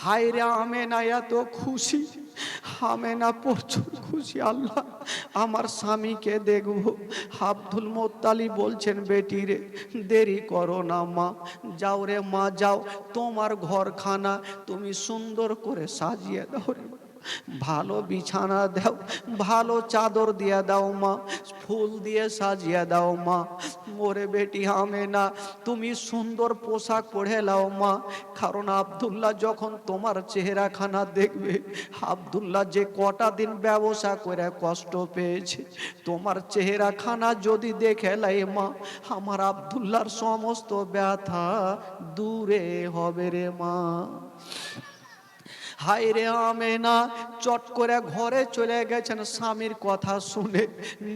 হায় রে আমেনা এত খুশি, আমেনা প্রচুর খুশি, আল্লাহ আমার স্বামীকে দেখবো। আব্দুল মোত্তালিব বলছেন, বেটি রে দেরি করো না মা, যাও রে মা যাও, তোমার ঘরখানা তুমি সুন্দর করে সাজিয়ে দাও রে, ভালো বিছানা দাও, ভালো চাদর দিয়ে দাও মা, ফুল দিয়ে সাজিয়ে দাও মা। মোরে বেটি আমেনা তুমি সুন্দর পোশাক পরে লাও মা, কারণ আব্দুল্লাহ যখন তোমার চেহারাখানা দেখবে, আব্দুল্লাহ যে কটা দিন ব্যবসা করে কষ্ট পেয়েছে, তোমার চেহারাখানা যদি দেখে লাই মা, আমার আব্দুল্লাহর সমস্ত ব্যথা দূরে হবে রে মা। হায় রে আমেনা চট করে ঘরে চলে গেছেন, স্বামীর কথা শুনে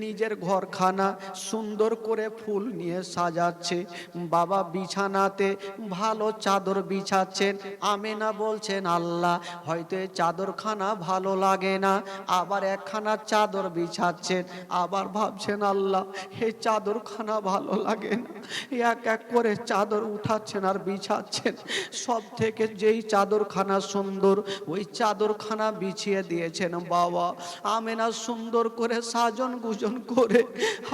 নিজের ঘরখানা সুন্দর করে ফুল নিয়ে সাজাচ্ছে, বাবা বিছানাতে ভালো চাদর বিছাচ্ছেন। আমেনা বলছেন, আল্লাহ হয়তো এই চাদরখানা ভালো লাগে না, আবার একখানা চাদর বিছাচ্ছেন, আবার ভাবছেন আল্লাহ এই চাদরখানা ভালো লাগে না, এক এক করে চাদর উঠাচ্ছেন আর বিছাচ্ছেন। সব থেকে যেই চাদরখানা সুন্দর ওই চাদরখানা বিছিয়ে দিয়েছেন বাবা। আমেনা সুন্দর করে সাজন গুজন করে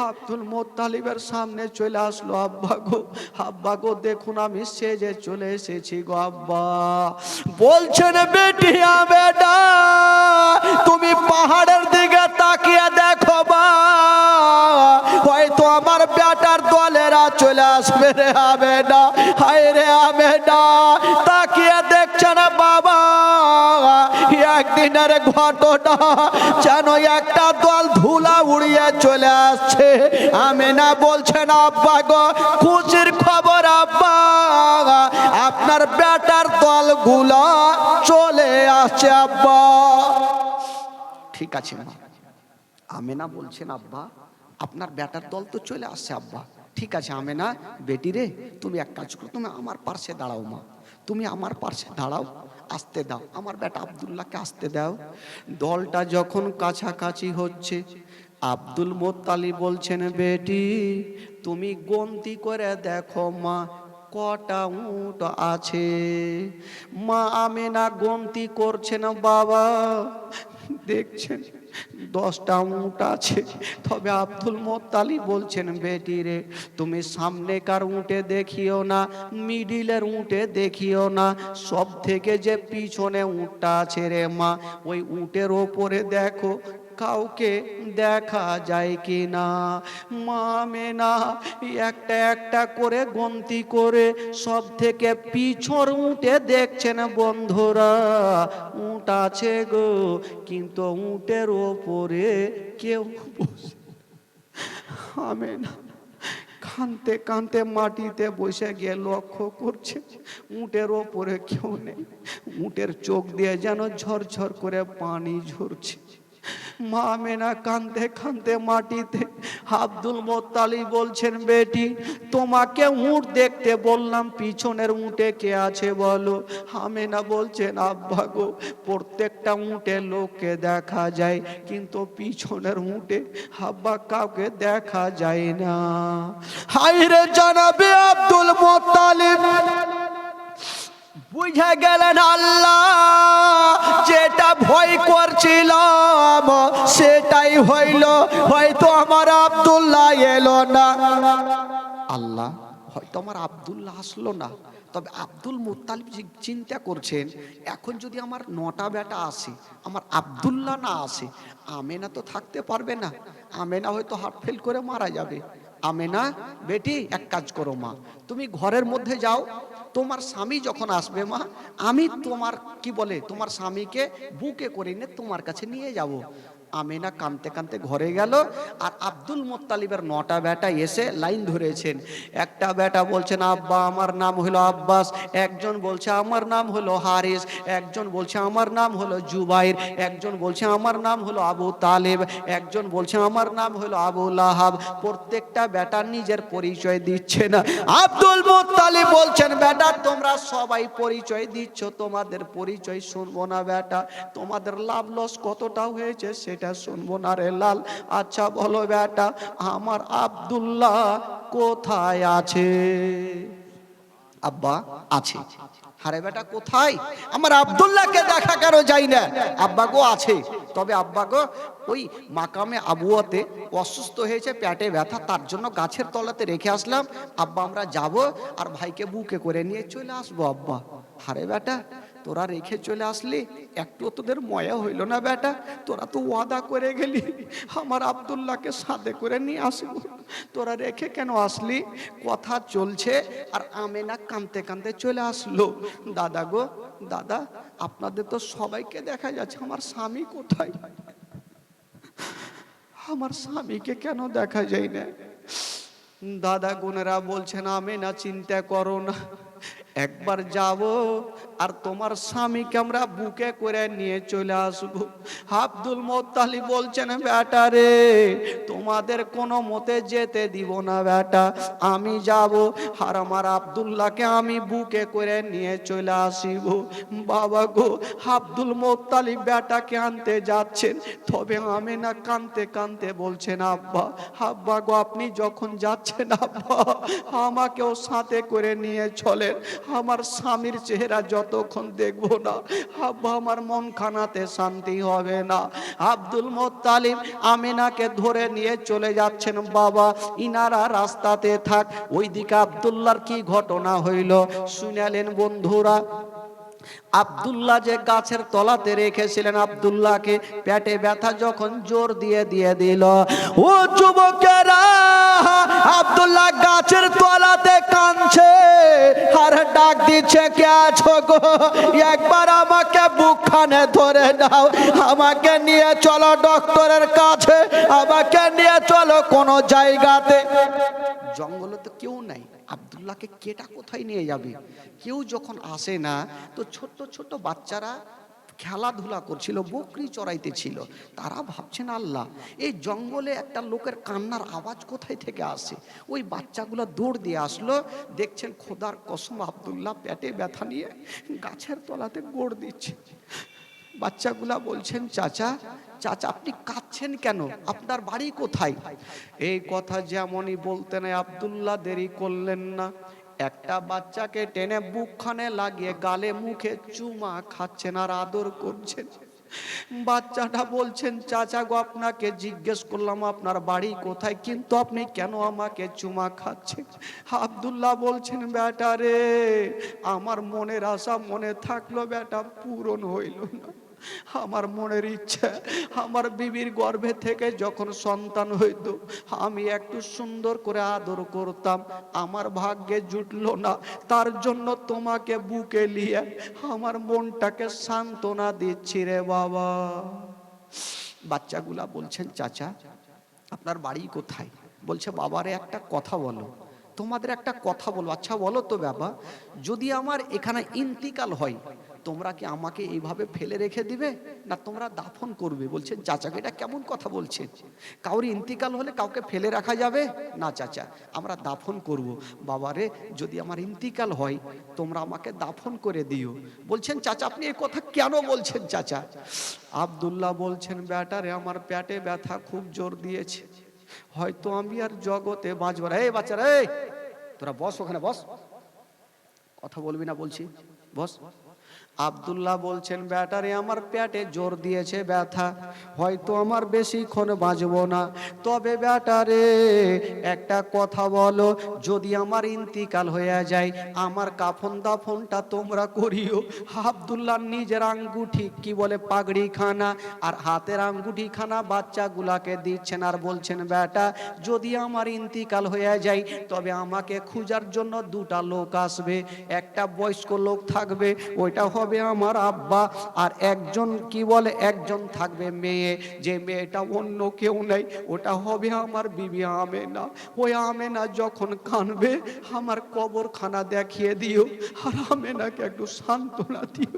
আব্দুল মোত্তালিবের সামনে চলে আসলো, আব্বা গো দেখুন আমি সেজে চলে এসেছি গো আব্বা। বলছেন, বেটি আমেনা তুমি পাহাড়ের দিকে তাকিয়ে দেখো বা, হয়তো আমার বেটার দলেরা চলে আসবে রে আমেনা। হায় রে আমেনা তাকিয়ে দেখছে না বাবা, একদিনের ঘটনা যেন একটা দল ধুলা উড়িয়ে চলে আসছে। আমেনা বলছেন, আব্বা গো খুশির খবর আব্বা, আপনার বেটার দলগুলো চলে আসছে আব্বা। ঠিক আছে মা। আমেনা বলছেন, আব্বা আপনার বেটার দল তো চলে আসছে আব্বা, ঠিক আছে আমেনা বেটি রে তুমি এক কাজ করো, তুমি আমার পাশে দাঁড়াও মা, তুমি আমার পাশে দাঁড়াও, আসতে দাও আমার বেটা আব্দুল্লাহকে আসতে দাও। দলটা যখন কাছাকাছি হচ্ছে, আব্দুল মোত্তালিব বলছেন, বেটি তুমি গন্তি করে দেখো মা কটা উট আছে। মা আমেনা গন্তি করছেন বাবা, দেখছেন 10টা উট আছে। তবে আব্দুল মোত্তালিব বলছেন, বেটি রে তুমি সামনেকার উটে দেখিও না, মিডিলের উটে দেখিও না, সব থেকে যে পিছনে উটটা আছে রে মা, ওই উটের ওপরে দেখো কাউকে দেখা যায় কি না। মা আমেনা একটা একটা করে গন্তি করে সব থেকে পিছর উঠে দেখছেন বন্ধুরা, উট আছে গো, কিন্তু উটের ওপরে কেউ বসে। আমেনা কানতে কানতে মাটিতে বসে গিয়ে লক্ষ্য করছে উটের ওপরে কেউ নেই। উটের চোখ দিয়ে যেন ঝরঝর করে পানি ঝরছে। মা আমেনা কানতে কানতে মাটিতে। আব্দুল মোত্তালিব বলছেন, বেটি তোমাকে উট দেখতে বললাম, পিছনের উটে কে আছে বলো। আমেনা বলছেন, আব্বা গো, প্রত্যেকটা উটে লোককে দেখা যায়, কিন্তু পিছনের উটে আব্বা কাউকে দেখা যায় না। হায়রে জানাবে আব্দুল মোত্তালিব বুঝে গেলেন আল্লাহ যেটা ভয় করছিলাম সেটাই হইল, হয়তো আমার আব্দুল্লাহ এলো না। আল্লাহ হয়তো আমার আব্দুল্লাহ আসলো না, তবে আব্দুল মুত্তালিব চিন্তা করছেন, এখন যদি আমার 9টা বেটা আসে, আমার আব্দুল্লাহ না আসে, আমেনা তো থাকতে পারবে না, আমেনা হয়তো হার্ট ফেল করে মারা যাবে। আমেনা বেটি এক কাজ করো মা, তুমি ঘরের মধ্যে যাও, তোমার স্বামী যখন আসবে মা, আমি তোমার কি বলে তোমার স্বামীকে বুকে করে নিয়ে তোমার কাছে নিয়ে যাব। আমেনা কানতে কানতে ঘরে গেল, আর আব্দুল মুত্তালিবের 9টা বেটা এসে লাইন ধরেছেন। একটা বেটা বলছেন, আব্বা আমার নাম হলো আব্বাস, একজন বলছে আমার নাম হলো হারিস, একজন বলছে আমার নাম হলো জুবাইর, একজন বলছে আমার নাম হলো আবু তালেব, একজন বলছে আমার নাম হলো আবু লাহাব। প্রত্যেকটা বেটা নিজের পরিচয় দিচ্ছে না। আব্দুল মুত্তালিব বলছেন, বেটা তোমরা সবাই পরিচয় দিচ্ছ, তোমাদের পরিচয় শুনবো না বেটা, তোমাদের লাভ লস কতটা হয়েছে সেটা শুনবো না রে লাল। আচ্ছা বলো বেটা, আমার আব্দুল্লাহ কোথায় আছে? আব্বা আছে। আরে বেটা কোথায়? আমার আব্দুল্লাহকে দেখা কেন যায় না? আব্বা গো আছে, তবে আব্বা গো ওই মাকামে আবুয়াতে অসুস্থ হয়েছে, পেটে ব্যথা, তার জন্য গাছের তলাতে রেখে আসলাম। আব্বা আমরা যাব আর ভাইকে বুকে করে নিয়ে চলে আসবো আব্বা। আরে বেটা তোরা রেখে চলে আসলি, একটু তোদের ময়া হইল না বেটা? তোরা তো ওয়াদা করে গেলি আমার আব্দুল্লাহকে সাথে করে নিয়ে আসবো, তোরা রেখে কেন আসলি? কথা চলছে আর আমেনা কাঁদতে কাঁদতে চলে আসলো। দাদা গো দাদা, আপনাদের তো সবাইকে দেখা যাচ্ছে, আমার স্বামী কোথায়? আমার স্বামীকে কেন দেখা যায় না? দাদা গুনেরা বলছেন, আমেনা চিন্তা করো না, একবার যাব আর তোমার স্বামীকে আমরা বুকে করে নিয়ে চলে আসবো। আব্দুল মুত্তালিব বলছেন, বেটা রে তোমাদের কোনো মতে যেতে দিব না বেটা, আমি যাব আর আমার আব্দুল্লাহকে আমি বুকে করে নিয়ে চলে আসিব। বাবা গো, আব্দুল মুত্তালিব বেটাকে আনতে যাচ্ছেন, তবে আমেনা কানতে কানতে বলছেন, আব্বা আব্বা গো আপনি যখন যাচ্ছেন আব্বা আমাকেও সাথে করে নিয়ে চলেন, আমার স্বামীর চেহারা যতক্ষণ দেখবো না আব্বা আমার মন খানাতে শান্তি হবে না। আব্দুল মুত্তালিব আমেনাকে ধরে নিয়ে চলে যাচ্ছেন। বাবা ইনারা রাস্তাতে থাক, ওইদিকে আব্দুল্লাহর কি ঘটনা হইল শুনালেন বন্ধুরা। আব্দুল্লাহ যে গাছের তলাতে রেখেছিলেন আব্দুল্লাহকে, পেটে ব্যথা যখন জোর দিয়ে দিল, ও যুবকেরা আব্দুল্লাহ গাছের তলাতে কাঁদছে আর ডাক দিচ্ছে, কে আছো গো, একবার আমাকে বুকখানে ধরে দাও, আমাকে নিয়ে চলো ডক্টরের কাছে, আমাকে নিয়ে চলো কোনো জায়গাতে। জঙ্গলে তো কেউ নাই, আব্দুল্লাহকে কেটা কোথায় নিয়ে যাবে? কেউ যখন আসে না, তো ছোট্ট ছোট্ট বাচ্চারা খেলাধুলা করছিল, বকরি চড়াইতে ছিল, তারা ভাবছেন আল্লাহ এই জঙ্গলে একটা লোকের কান্নার আওয়াজ কোথায় থেকে আসে। ওই বাচ্চাগুলো দৌড় দিয়ে আসলো, দেখছেন খোদার কসম আব্দুল্লাহ পেটে ব্যথা নিয়ে গাছের তলাতে গোড় দিচ্ছে। বাচ্চাগুলা বলছেন, চাচা চাচা আপনি কাঁদছেন কেন, আপনার বাড়ি কোথায়? এই কথা যেমনই বলতেন আব্দুল্লাহ দেরি করলেন না, একটা বাচ্চাকে টেনে বুকখানে লাগিয়ে গালে মুখে চুমা খাচ্ছেন আর আদর করছেন। বাচ্চাটা বলছেন, চাচা গো আপনাকে জিজ্ঞেস করলাম আপনার বাড়ি কোথায়, কিন্তু আপনি কেন আমাকে চুমা খাচ্ছেন? আব্দুল্লাহ বলছেন, বেটা রে আমার মনের আশা মনে থাকলো বেটা, পূরণ হইল না। আমার মনের ইচ্ছা, আমার বিবির গর্ভে থেকে যখন সন্তান হইতো আমি একটু সুন্দর করে আদর করতাম, আমার ভাগ্যে জুটলো না, তার জন্য তোমাকে বুকে নিয়ে আমার মনটাকে সান্ত্বনা দিচ্ছি রে বাবা। বাচ্চাগুলা বলছেন চাচা আপনার বাড়ি কোথায়? বলছে বাবারে একটা কথা বলো, তোমাদের একটা কথা বলো। আচ্ছা বলো তো বাবা, যদি আমার এখানে ইন্তিকাল হয় তোমরা কি আমাকে এইভাবে ফেলে রেখে দিবে না তোমরা দাফন করবে? বলছেন চাচাকে এটা কেমন কথা বলছেন, কাউরি ইন্তিকাল হলে কাউকে ফেলে রাখা যাবে না চাচা, আমরা দাফন করব। বাবারে যদি আমার ইন্তিকাল হয় তোমরা আমাকে দাফন করে দিও। বলছেন চাচা আপনি এই কথা কেন বলছেন চাচা? আব্দুল্লাহ বলছেন বেটারে আমার পেটে ব্যথা খুব জোর দিয়েছে, হয়তো আমি আর জগতে বাঁচব না। এই বাচ্চারা এই তোরা বস, ওখানে বস, কথা বলবি না বলছি, বস। আব্দুল্লাহ বলছেন বেটারে আমার পেটে জোর দিয়েছে ব্যথা, হয়তো আমার বেশিক্ষণ বাঁচবো না, তবে বেটারে একটা কথা বলো, যদি আমার ইন্তিকাল হয়ে যায় আমার কাফন দাফনটা তোমরা করিও। আব্দুল্লাহ নিজের আঙ্গুঠি কি বলে পাগড়ি খানা আর হাতের আঙ্গুঠি খানা বাচ্চাগুলাকে দিচ্ছেন আর বলছেন বেটা যদি আমার ইন্তিকাল হয়ে যায় তবে আমাকে খোঁজার জন্য দুটা লোক আসবে, একটা বয়স্ক লোক থাকবে ওইটা হবে আমার আব্বা, আর একজন কি বলে একজন থাকবে মেয়ে, যে মেয়েটা অন্য কেউ নেই ওটা হবে আমার বিবি আমেনা। ওই আমেনা যখন কানবে আমার কবরখানা দেখিয়ে দিও আর আমেনাকে একটু সান্ত্বনা দিও,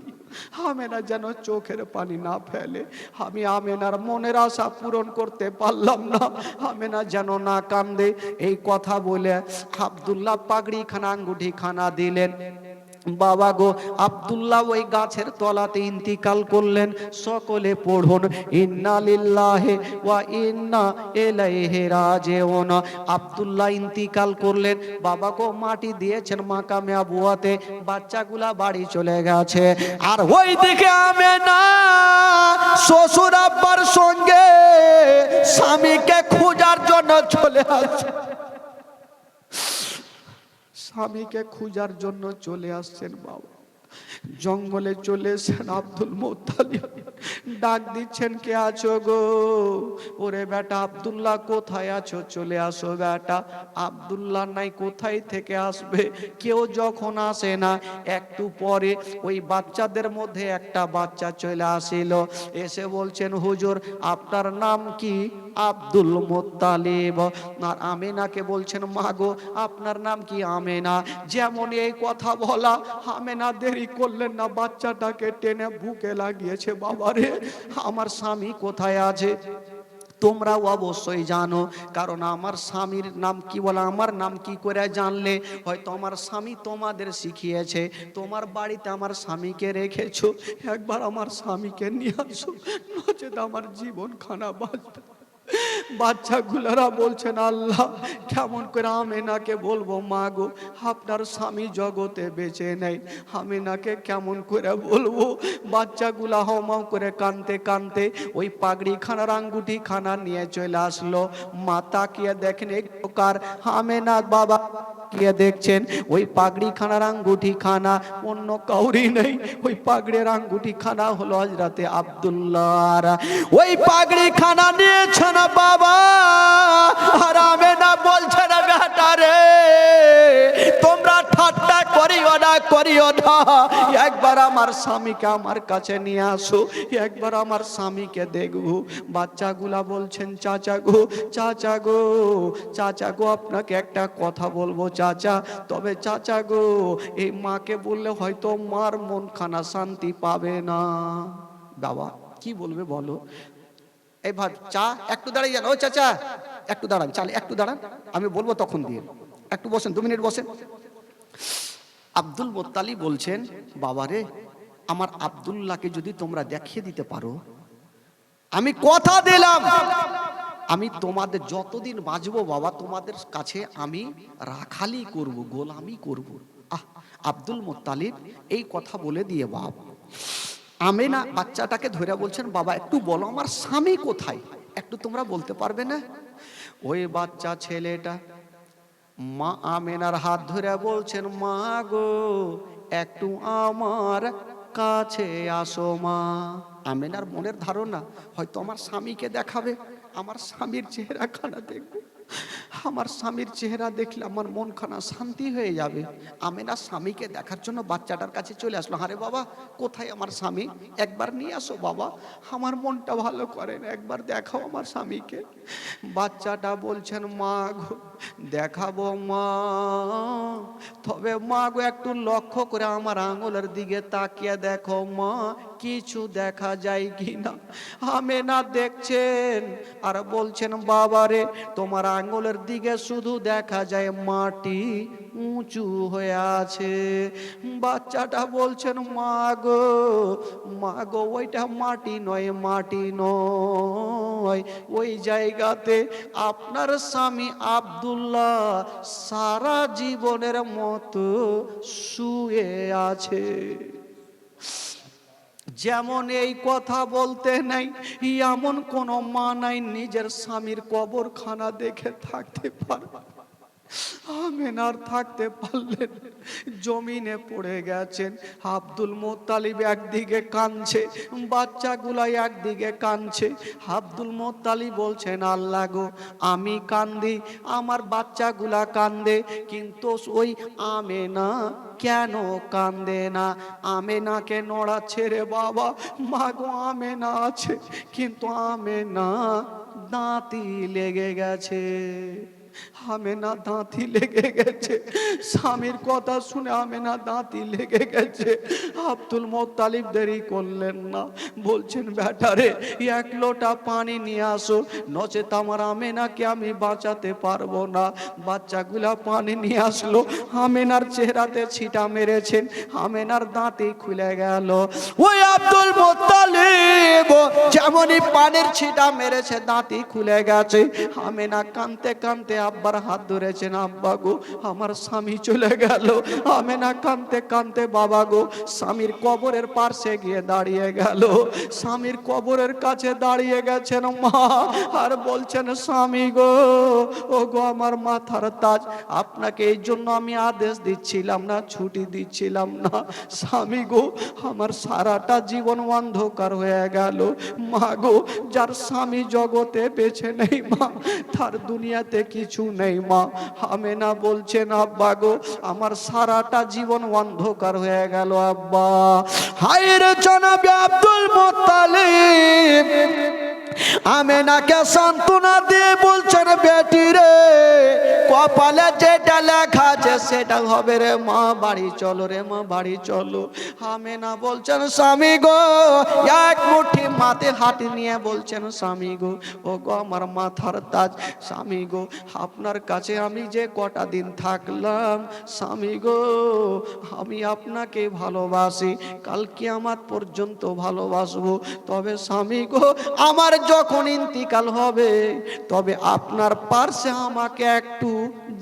আমেনা যেন চোখের পানি না ফেলে। আমি আমেনার মনের আশা পূরণ করতে পারলাম না, আমেনা যেন না কান্দে। এই কথা বলে আব্দুল্লাহ পাগড়ি খানা আঙ্গুঠি খানা দিলেন। বাবা গো আব্দুল্লাহ ওই গাছের তলাতে ইন্তিকাল করলেন। সকলে পড়ুন ইন্না লিল্লাহি ওয়া ইন্না ইলাইহি রাজিউন। আব্দুল্লাহ ইন্তিকাল করলেন, বাবা গো মাটি দিয়েছেন মাকামে আবুয়াতে, বাচ্চাগুলা বাড়ি চলে গেছে। আর ওই দিকে আমেনা শ্বশুর আব্বার সঙ্গে স্বামীকে খোঁজার জন্য চলে আসছে, স্বামীকে খোঁজার জন্য চলে আসছেন। বাবা জঙ্গলে চলে এসেছেন, আব্দুল মুত্তালিব ডাক দিচ্ছেন কে আছো গো? ওরে বেটা আব্দুল্লাহ কোথায় আছো, চলে আসো বেটা। আব্দুল্লাহ নাই কোথায় থেকে আসবে, কেউ যখন আসে না একটু পরে ওই বাচ্চাদের মধ্যে একটা বাচ্চা চলে আসিল, এসে বলছেন হুজুর আপনার নাম কি? Abdul Muttalib. আর আমেনাকে বলছেন মা গো আপনার নাম কি? আমেনা। যেমন এই কথা বলা আমেনা দেরি করলেন না, বাচ্চাটাকে টেনে বুকে লাগিয়েছে। বাবারে আমার স্বামী কোথায় আছে? তোমরাও অবশ্যই জানো, কারণ আমার স্বামীর নাম কি বলে, আমার নাম কি করে জানলে? হয়তো আমার স্বামী তোমাদের শিখিয়েছে, তোমার বাড়িতে আমার স্বামীকে রেখেছো, একবার আমার স্বামীকে নিয়ে আসো, নচেত আমার জীবন খানা বাঁচবে। বাচ্চাগুলারা বলছেন আল্লাহ কেমন করে আমেনাকে বলবো মা গো আপনার স্বামী জগতে বেঁচে নেই, আমেনাকে কেমন করে বলবো? বাচ্চাগুলা হাউমাউ করে কানতে কানতে ওই পাগড়ি খানার আঙ্গুঠি খানা নিয়ে চলে আসলো। মা তাকিয়ে দেখেন একবার আমেনা বাবা গিয়ে দেখছেন ওই পাগড়ি খানার আঙ্গুঠি খানা অন্য কাউরি নেই, ওই পাগড়ির আঙ্গুঠি খানা হলো হযরতে আব্দুল্লাহর। ওই পাগড়ি খানা নিয়েছে না বাবা, আর আমেনা বলছে না বেটা রে তোমরা ঠাট্টা করিও না, করিও না, একবার আমার স্বামীকে আমার কাছে নিয়ে আসো, একবার আমার স্বামীকে দেখবো। বাচ্চাগুলা বলছেন চাচা গো, চাচা গো, চাচা গো আপনাকে একটা কথা বলবো চাচা, তবে চাচা গো এই মাকে বললে হয়তো মার মন খানা শান্তি পাবে না। বাবা কি বলবে বলো? এই ভাই চা একটু দাঁড়িয়ে যান, ও চাচা একটু দাঁড়ান, চাল একটু দাঁড়ান, আমি বলবো তখন দিয়ে, একটু বসেন, 2 মিনিট বসেন। আব্দুল মুত্তালিব বলছেন বাবারে আমার আব্দুল্লাহকে যদি তোমরা দেখিয়ে দিতে পারো, আমি কথা দিলাম আমি তোমাদের যতদিন বাঁচবো বাবা তোমাদের কাছে আমি রাখালি করব, গোলামি করব। আব্দুল মুত্তালিব এই কথা বলে দিয়ে বাবা আমেনা বাচ্চাটাকে ধরে বলছেন বাবা একটু বলো আমার স্বামী কোথায়, একটু তোমরা বলতে পারবে না? ওই বাচ্চা ছেলেটা মা আমেনার হাত ধরে বলছেন মা গো একটু আমার কাছে আসো মা। আমেনার মনের ধারণা হয়তো আমার স্বামীকে দেখাবে, আমার স্বামীর চেহারাখানা দেখবো, আমার স্বামীর চেহারা দেখলে আমার মনখানা শান্তি হয়ে যাবে। আমেনা স্বামীকে দেখার জন্য বাচ্চাটার কাছে চলে আসলো। আরে বাবা, কোথায় আমার স্বামী? একবার নিয়ে আসো বাবা, আমার মনটা ভালো করেন, একবার দেখাও আমার স্বামীকে। বাচ্চাটা বলছেন, মা গো দেখাবো মা, তবে মা গো একটু লক্ষ্য করে আমার আঙুলের দিকে তাকিয়ে দেখো মা, কিছু দেখা যায় কিনা। আমেনা দেখছেন আর বলছেন, বাবারে তোমার আঙুলের দিকে শুধু দেখা যায় মাটি উঁচু হয়ে আছে। বাচ্চাটা বলছেন, মা গো ওইটা মাটি নয়, মাটি নয়, ওই জায়গাতে আপনার স্বামী আব্দুল্লাহ সারা জীবনের মতো শুয়ে আছে। যেমন এই কথা বলতে নাই, এমন কোন মা নাই নিজের স্বামীর কবরখানা দেখে থাকতে পারে। আমেনার থাকতে পারলেন, জমিনে পড়ে গেছেন। আব্দুল মোত্তালিব একদিকে কাঁদছে, বাচ্চাগুলা একদিকে কাঁদছে। আব্দুল মোত্তালিব বলছেন, আল্লাহ গো আমি কান্দি, আমার বাচ্চাগুলা কান্দে, কিন্তু ওই আমেনা কেন কান্দে না? আমেনাকে নড়াচ্ছে রে বাবা। মা গো আমেনা আছে, কিন্তু আমেনা দাঁতি লেগে গেছে, আমেনা দাঁতি লেগে গেছে। স্বামীর কথা শুনে আমেনা দাঁতি লেগে গেছে। আব্দুল মোত্তালিব দেরি করলেন না, বলছেন, বেটারে এক লোটা পানি নিয়ে আসো, নচেত আমার আমেনাকে আমি বাঁচাতে পারবো না। বাচ্চাগুলা পানি নিয়ে আসলো, আমেনার চেহারাতে ছিটা মেরেছেন, আমেনার দাঁতি খুলে গেল। ওই আব্দুল মোত্তালিব যেমনই পানির ছিটা মেরেছে, দাঁতি খুলে গেছে। আমেনা কাঁদতে কাঁদতে আব্বার হাত ধরেছেন, আব্বা গো আমার স্বামী চলে গেল। আমেনা কাঁদতে কাঁদতে বাবা গো স্বামীর কবরের পাশে গিয়ে দাঁড়িয়ে গেল। স্বামীর কবরের কাছে দাঁড়িয়ে গেছেন মা, আর বলছেন, স্বামী গো, ও গো আমার মাথার তাজ, আপনাকে এই জন্য আমি আদেশ দিচ্ছিলাম না, ছুটি দিচ্ছিলাম না। স্বামী গো আমার সারাটা জীবন অন্ধকার হয়ে গেল। মা গো যার স্বামী জগতে বেঁচে নেই মা, তার দুনিয়াতে কিছু নেই মা। আমেনা বলছেন, আব্বা গো আমার সারাটা জীবন অন্ধকার হয়ে গেল আব্বা। হায় রে জনাবে আব্দুল মোত্তালিব আমেনাকে সান্ত্বনা দিয়ে বলছেন, বেটি রে কপালে যেটা লেখা আছে সেটা হবে রে মা, বাড়ি চলো রে মা, বাড়ি চলো। আমেনা বলছেন, স্বামী গো, এক মুঠি মাথে হাত নিয়ে বলছেন, স্বামী গো, ও গো আমার মাথার তাজ, স্বামী গো আপনার কাছে আমি যে কটা দিন থাকলাম, স্বামী গো আমি আপনাকে ভালোবাসি, কাল কিয়ামত পর্যন্ত ভালোবাসবো, তবে স্বামী গো আমার যখন ইন্তিকাল হবে তবে আপনার পাশে আমাকে একটু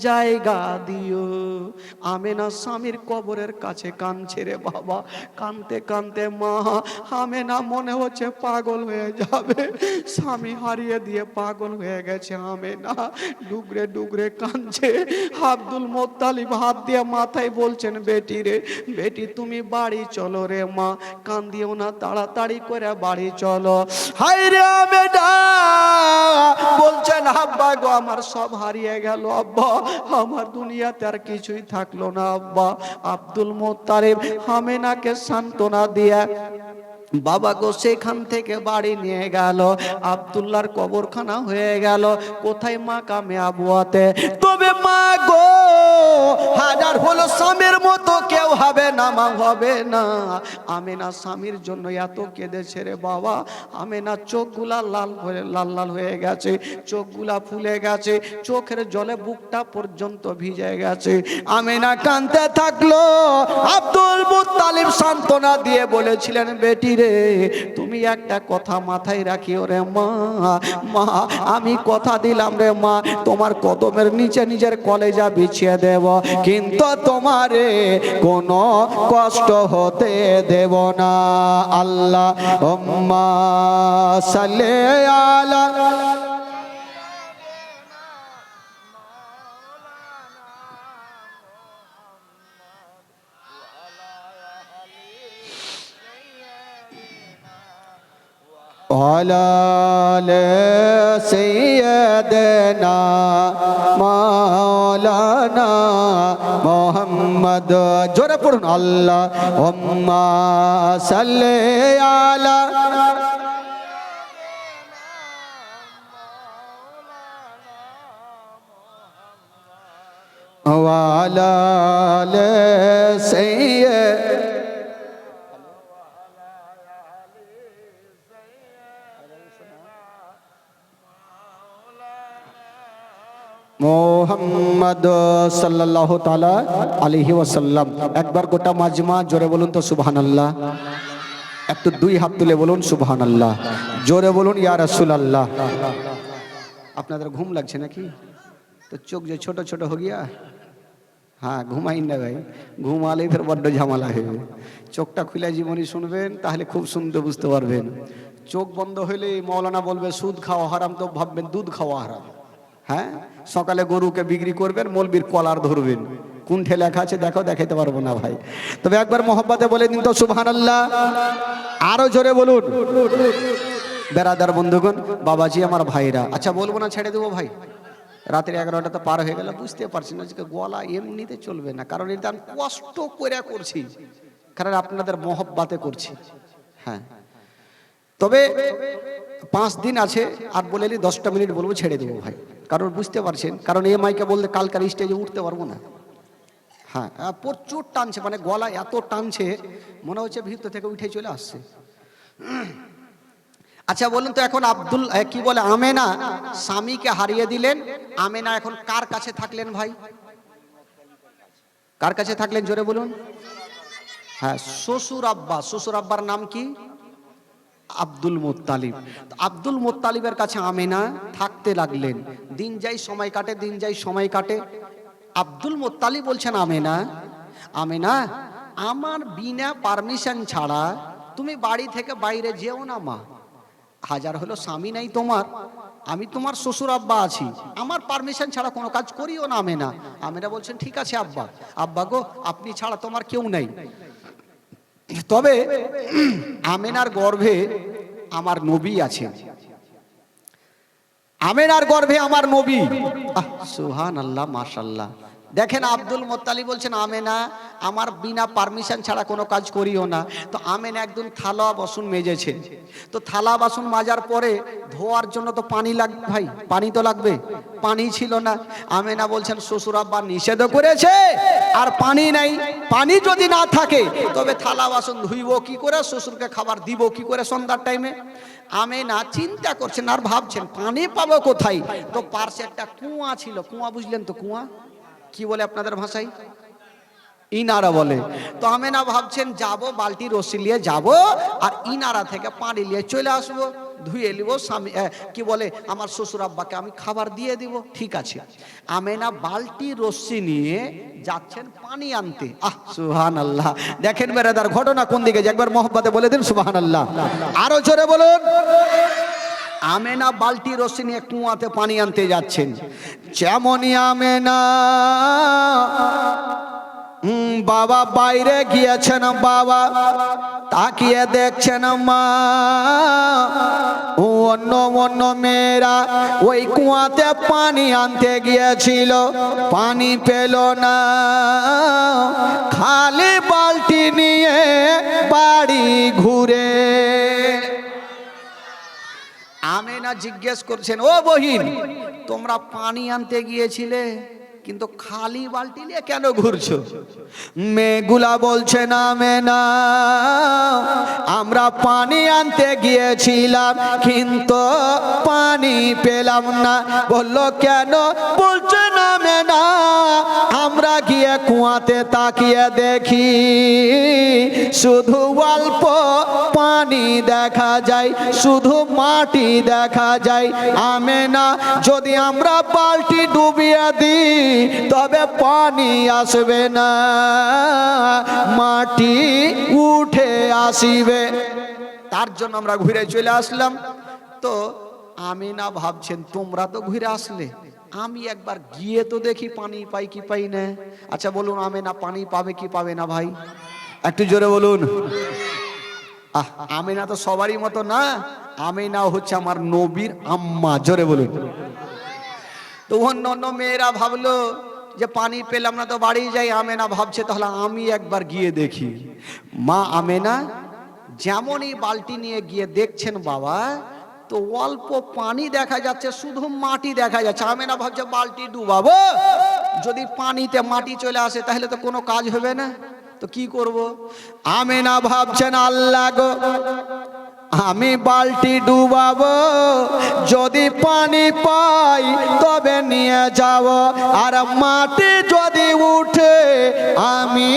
জায়গা দিও। আমেনা স্বামীর কবরের কাছে কাঁদছে রে বাবা, কাঁদতে কাঁদতে মা আমেনা মনে হচ্ছে পাগল হয়ে যাবে, স্বামী হারিয়ে দিয়ে পাগল হয়ে গেছে। আমেনা ডুগরে ডুগরে কাঁদছে। আব্দুল মোত্তালিব হাত দিয়ে মাথায় বলছেন, বেটি রে বেটি তুমি বাড়ি চলো রে মা, কান্দিও না, তাড়াতাড়ি করে বাড়ি চলো। হায় রে আমেনা বলছেন, আব্বা গো আমার সব হারিয়ে গেল আব্বা, আমার দুনিয়াতে আর কিছুই থাকলো না আব্বা। আব্দুল মোত্তালিব আমেনাকে সান্ত্বনা দিয়ে বাবা গো সেখান থেকে বাড়ি নিয়ে গেল। আব্দুল্লাহর কবরখানা হয়ে গেল কোথায়? মাকামে আবুয়াতে। তবে মা গো হাজার হলো স্বামীর মতো কেউ হবে না মা, হবে না। আমেনা স্বামীর জন্য এত কেঁদেছে রে বাবা, আমেনা চোখগুলা লাল লাল হয়ে গেছে, চোখগুলা ফুলে গেছে, চোখের জলে বুকটা পর্যন্ত ভিজে গেছে। আমেনা কাঁদতে থাকলো। আব্দুল মুত্তালিব সান্ত্বনা দিয়ে বলেছিলেন, বেটি রে তুমি একটা কথা মাথায় রাখিও রে মা, মা আমি কথা দিলাম রে মা তোমার কদমের নিচে নিজের কলেজা বিছিয়ে দেব, কিন্তু তোমারে কোনো কষ্ট হতে দেব না। আল্লাহ উম্মা সাল্লি আলা وعلى آل سيدنا مولانا محمد জোরে পড়ুন আল্লাহুম্মা সাল্লি আলা وعلى آل سيدنا মোহাম্মদ সাল্লাল্লাহু তাআলা আলাইহি ওয়াসাল্লাম। একবার গোটা মাজমা জোরে বলুন তো সুবহানাল্লাহ। একটু দুই হাত তুলে বলুন সুবহানাল্লাহ। জোরে বলুন ইয়া রাসূলুল্লাহ। আপনাদের ঘুম লাগছে নাকি? তো চোখ যে ছোট ছোট हो गया। হ্যাঁ ঘুমাইন না ভাই, ঘুমালে ফের বড্ড ঝামেলা হবে। চোখটা খুলে জীবনী শুনবেন, তাহলে খুব সুন্দর বুঝতে পারবেন। চোখ বন্ধ হইলে মৌলানা বলবে সুদ খাওয়া হারাম, তো ভাববেন দুধ খাওয়া হারাম। হ্যাঁ, সকালে গরুকে বিক্রি করবেন, মৌলবীর কলার ধরবেন, কোনঠে লেখা আছে দেখো, দেখাইতে পারবো না ভাই। তবে একবার মোহাব্বতে বলে দিন তো সুবহানাল্লাহ। আরো জোরে বলুন। বেরাদার বন্ধুগণ, বাবাজি আমার ভাইরা, আচ্ছা বলবো না, ছেড়ে দেবো ভাই? রাতের 11টা তো পার হয়ে গেল, বুঝতে পারছি না, আজকে গলা এমনিতে চলবে না, কারণ এটা আমি কষ্ট করে করছি, কারণ আপনাদের মোহব্বতে করছি। হ্যাঁ, তবে 5 দিন আছে, আর বলে 10টা মিনিট বলবো, ছেড়ে দেবো ভাই, কারণ বুঝতে পারছেন, কারণ এই মাইকে বলতে কালকার স্টেজে উঠতে পারবো না। হ্যাঁ, প্রচুর টানছে, মানে গলা এত টানছে মনে হচ্ছে ভিতর থেকে উঠে চলে আসছে। আচ্ছা বলুন তো, এখন আব্দুল কি বলে আমেনা স্বামীকে হারিয়ে দিলেন, আমেনা এখন কার কাছে থাকলেন ভাই? কার কাছে থাকলেন জোরে বলুন? হ্যাঁ, শ্বশুর আব্বা। শ্বশুর আব্বার নাম কি? Abdul Muttalib. আব্দুল মুত্তালিবের কাছে আমেনা থাকতে লাগলেন। দিন যাই সময় কাটে, দিন যাই সময় কাটে। আব্দুল মুত্তালিব বলছেন আমেনা, আমেনা আমার বিনা পারমিশন ছাড়া তুমি বাড়ি থেকে বাইরে যেও না মা। হাজার হলো স্বামী নাই তোমার, আমি তোমার শ্বশুর আব্বা আছি, আমার পারমিশন ছাড়া কোনো কাজ করিও না আমেনা। আমেনা বলছেন ঠিক আছে আব্বা। আব্বা গো, আপনি ছাড়া তোমার কেউ নাই। তবে আমেনার গর্ভে আমার নবী আছে, আমেনার গর্ভে আমার নবী। সুবহানাল্লাহ, মাশাআল্লাহ। দেখেন আব্দুল মুত্তালিব বলছেন আমেনা আমার বিনা পারমিশন ছাড়া কোনো কাজ করিও না। তো আমেনা একদম থালা বাসন মেজেছে, তো থালা বাসন মাজার পরে ধোয়ার জন্য তো পানি লাগবে ভাই, পানি তো লাগবে, পানি ছিল না। আমেনা বলছেন শ্বশুর আব্বা নিষেধ করেছে, আর পানি নাই, পানি যদি না থাকে তবে থালা বাসন ধুইব কি করে, শ্বশুরকে খাবার দিব কি করে সন্ধ্যার টাইমে। আমেনা চিন্তা করছেন আর ভাবছেন পানি পাবো কোথায়। তো পার্শ্বে একটা কুয়া ছিল, কুয়া বুঝলেন তো, কুয়া কি বলে আপনাদের ভাষায়? ইনারা বলে। তো আমেনা ভাবছেন যাব, বালতি রশি নিয়ে যাব, আর ইনারা থেকে পানি নিয়ে চলে আসবো, ধুয়ে নিব, স্বামী কি বলে আমার শ্বশুর আব্বাকে আমি খাবার দিয়ে দিব। ঠিক আছে, আমেনা বালতি রশি নিয়ে যাচ্ছেন পানি আনতে। সুবহানাল্লাহ। দেখেন বেরাদার ঘটনা কোন দিকে, একবার মোহাব্বতে বলে দিন সুবহানাল্লাহ। আরো জোরে বলুন। আমেনা বালতি রশি নিয়ে কুয়াতে পানি আনতে যাচ্ছেন। যেমনই আমেনা বাবা বাইরে গিয়েছেন, বাবা তাকিয়ে দেখছেন মা অন্য অন্য মেয়েরা ওই কুয়াতে পানি আনতে গিয়েছিল, পানি পেল না, খালি বালতি নিয়ে বাড়ি ঘুরে। আমেনা জিজ্ঞেস করছেন, ও বহিন তোমরা পানি আনতে গিয়েছিলে কিন্তু খালি বালতি নিয়ে কেন ঘুরছো? মেয়েগুলা বলছেন আমেনা আমরা পানি আনতে গিয়েছিলাম কিন্তু পানি পেলাম না। বলল কেন? বলছেন আমেনা আমরা গিয়ে কুয়াতে তাকিয়ে দেখি শুধু অল্প পানি দেখা যায়, শুধু মাটি দেখা যায়। আমেনা যদি আমরা বালতি ডুবিয়ে দিই তবে পানি আসবে না, মাটি উঠে আসিবে, তার জন্য আমরা ঘুরে চলে আসলাম। তো আমেনা ভাবছেন তোমরা তো ঘুরে আসলে, আমি একবার গিয়ে তো দেখি পানি পাই কি পাই না। আচ্ছা বলুন আমেনা পানি পাবে কি পাবে না ভাই? একটু জোরে বলুন। আমেনা তো সবারই মতো না, আমেনা হচ্ছে আমার নবীর আম্মা। জোরে বলুন। তো অন্য অন্য মেয়েরা ভাবলো যে পানি পেলাম না তো বাড়ি যাই, আমেনা ভাবছে তাহলে আমি একবার গিয়ে দেখি। মা আমেনা যেমনই বালতি নিয়ে গিয়ে দেখছেন বাবা, তো অল্প পানি দেখা যাচ্ছে, শুধু মাটি দেখা যাচ্ছে। আমেনা ভাবছে বালতি ডুবাবো, যদি পানিতে মাটি চলে আসে তাহলে তো কোনো কাজ হবে না, তো কি করব। আমেনা ভাবছেন আল্লাহ গো, আমি বালতি ডুবাবো, যদি পানি পাই তবে নিয়ে যাব, আর মাটি যদি উঠে আমি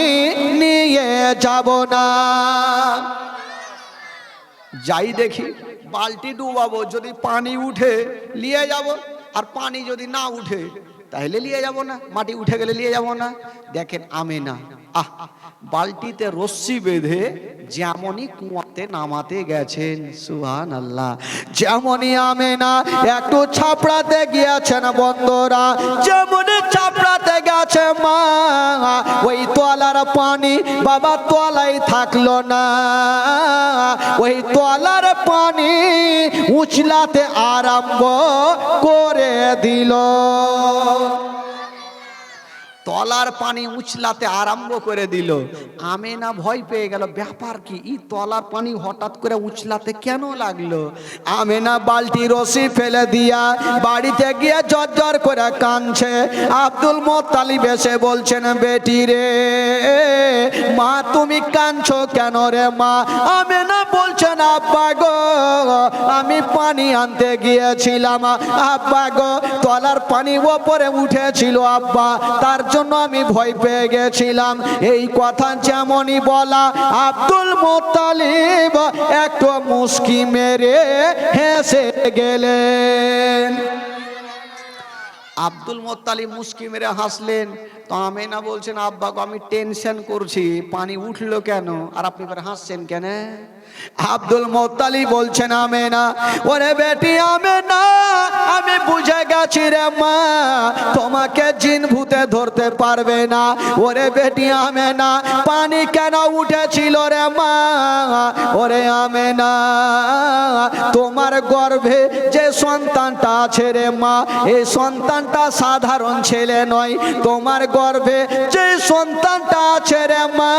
নিয়ে যাব না। যাই দেখি বালতি ডুবাবো, যদি পানি উঠে নিয়ে যাব, আর পানি যদি না উঠে তাহলে নিয়ে যাব না, মাটি উঠে গেলে নিয়ে যাব না। দেখেন আমেনা বালতিতে রশ্মি বেঁধে যেমনই কুয়াতে নামাতে গেছেন, সুবহানাল্লাহ, যেমনই আমেনা একটু ছাপড়াতে গিয়েছেন বন্ধুরা, যেমনই ছাপড়াতে গেছে মা, ওই তলার পানি বাবা তলাই থাকলো না, ওই তলার পানি উছলাতে আরম্ভ করে দিল। তলার পানি উছলাতে আরম্ভ করে দিল। আমেনা ভয় পেয়ে গেল, ব্যাপার কি, ই তলার পানি হঠাৎ করে উছলাতে কেন লাগলো। আমেনা বালতি রশি ফেলে দিয়া বাড়িতে গিয়ে জর্জর করে কাঁদছে। আব্দুল মোত্তালিব এসে বলছেন, বেটি রে মা তুমি কাঁদছো কেন রে মা। আমেনা বলছেন, আব্বা গো আমি পানি আনতে গিয়েছিলাম আব্বা গো, তলার পানি ওপরে উঠেছিল আব্বা, তার জন্য আমি ভয় পেয়ে গেছিলাম। এই কথা যেমনই বলা, আব্দুল মোত্তালিব একটু মুস্কি মেরে হেসে গেলেন। আব্দুল মোত্তালিব মুস্কি মেরে হাসলেন। তো আমেনা বলছেন, আব্বা গো আমি টেনশন করছি, পানি উঠলো কেন, আর আপনি এবার হাসছেন কেন। আব্দুল মোত্তালিব বলছেন, আমেনা ওরে বেটি আমেনা, আমি বুঝে গেছি রে মা, তোমাকে জিন ভূতে ধরতে পারবে না। ওরে বেটি আমেনা পানি কেন উঠেছিল রে মা, ওরে আমেনা তোমার গর্ভে যে সন্তানটা আছে রে মা, এই সন্তানটা সাধারণ ছেলে নয়, তোমার গর্ভে যে সন্তানটা আছে রে মা,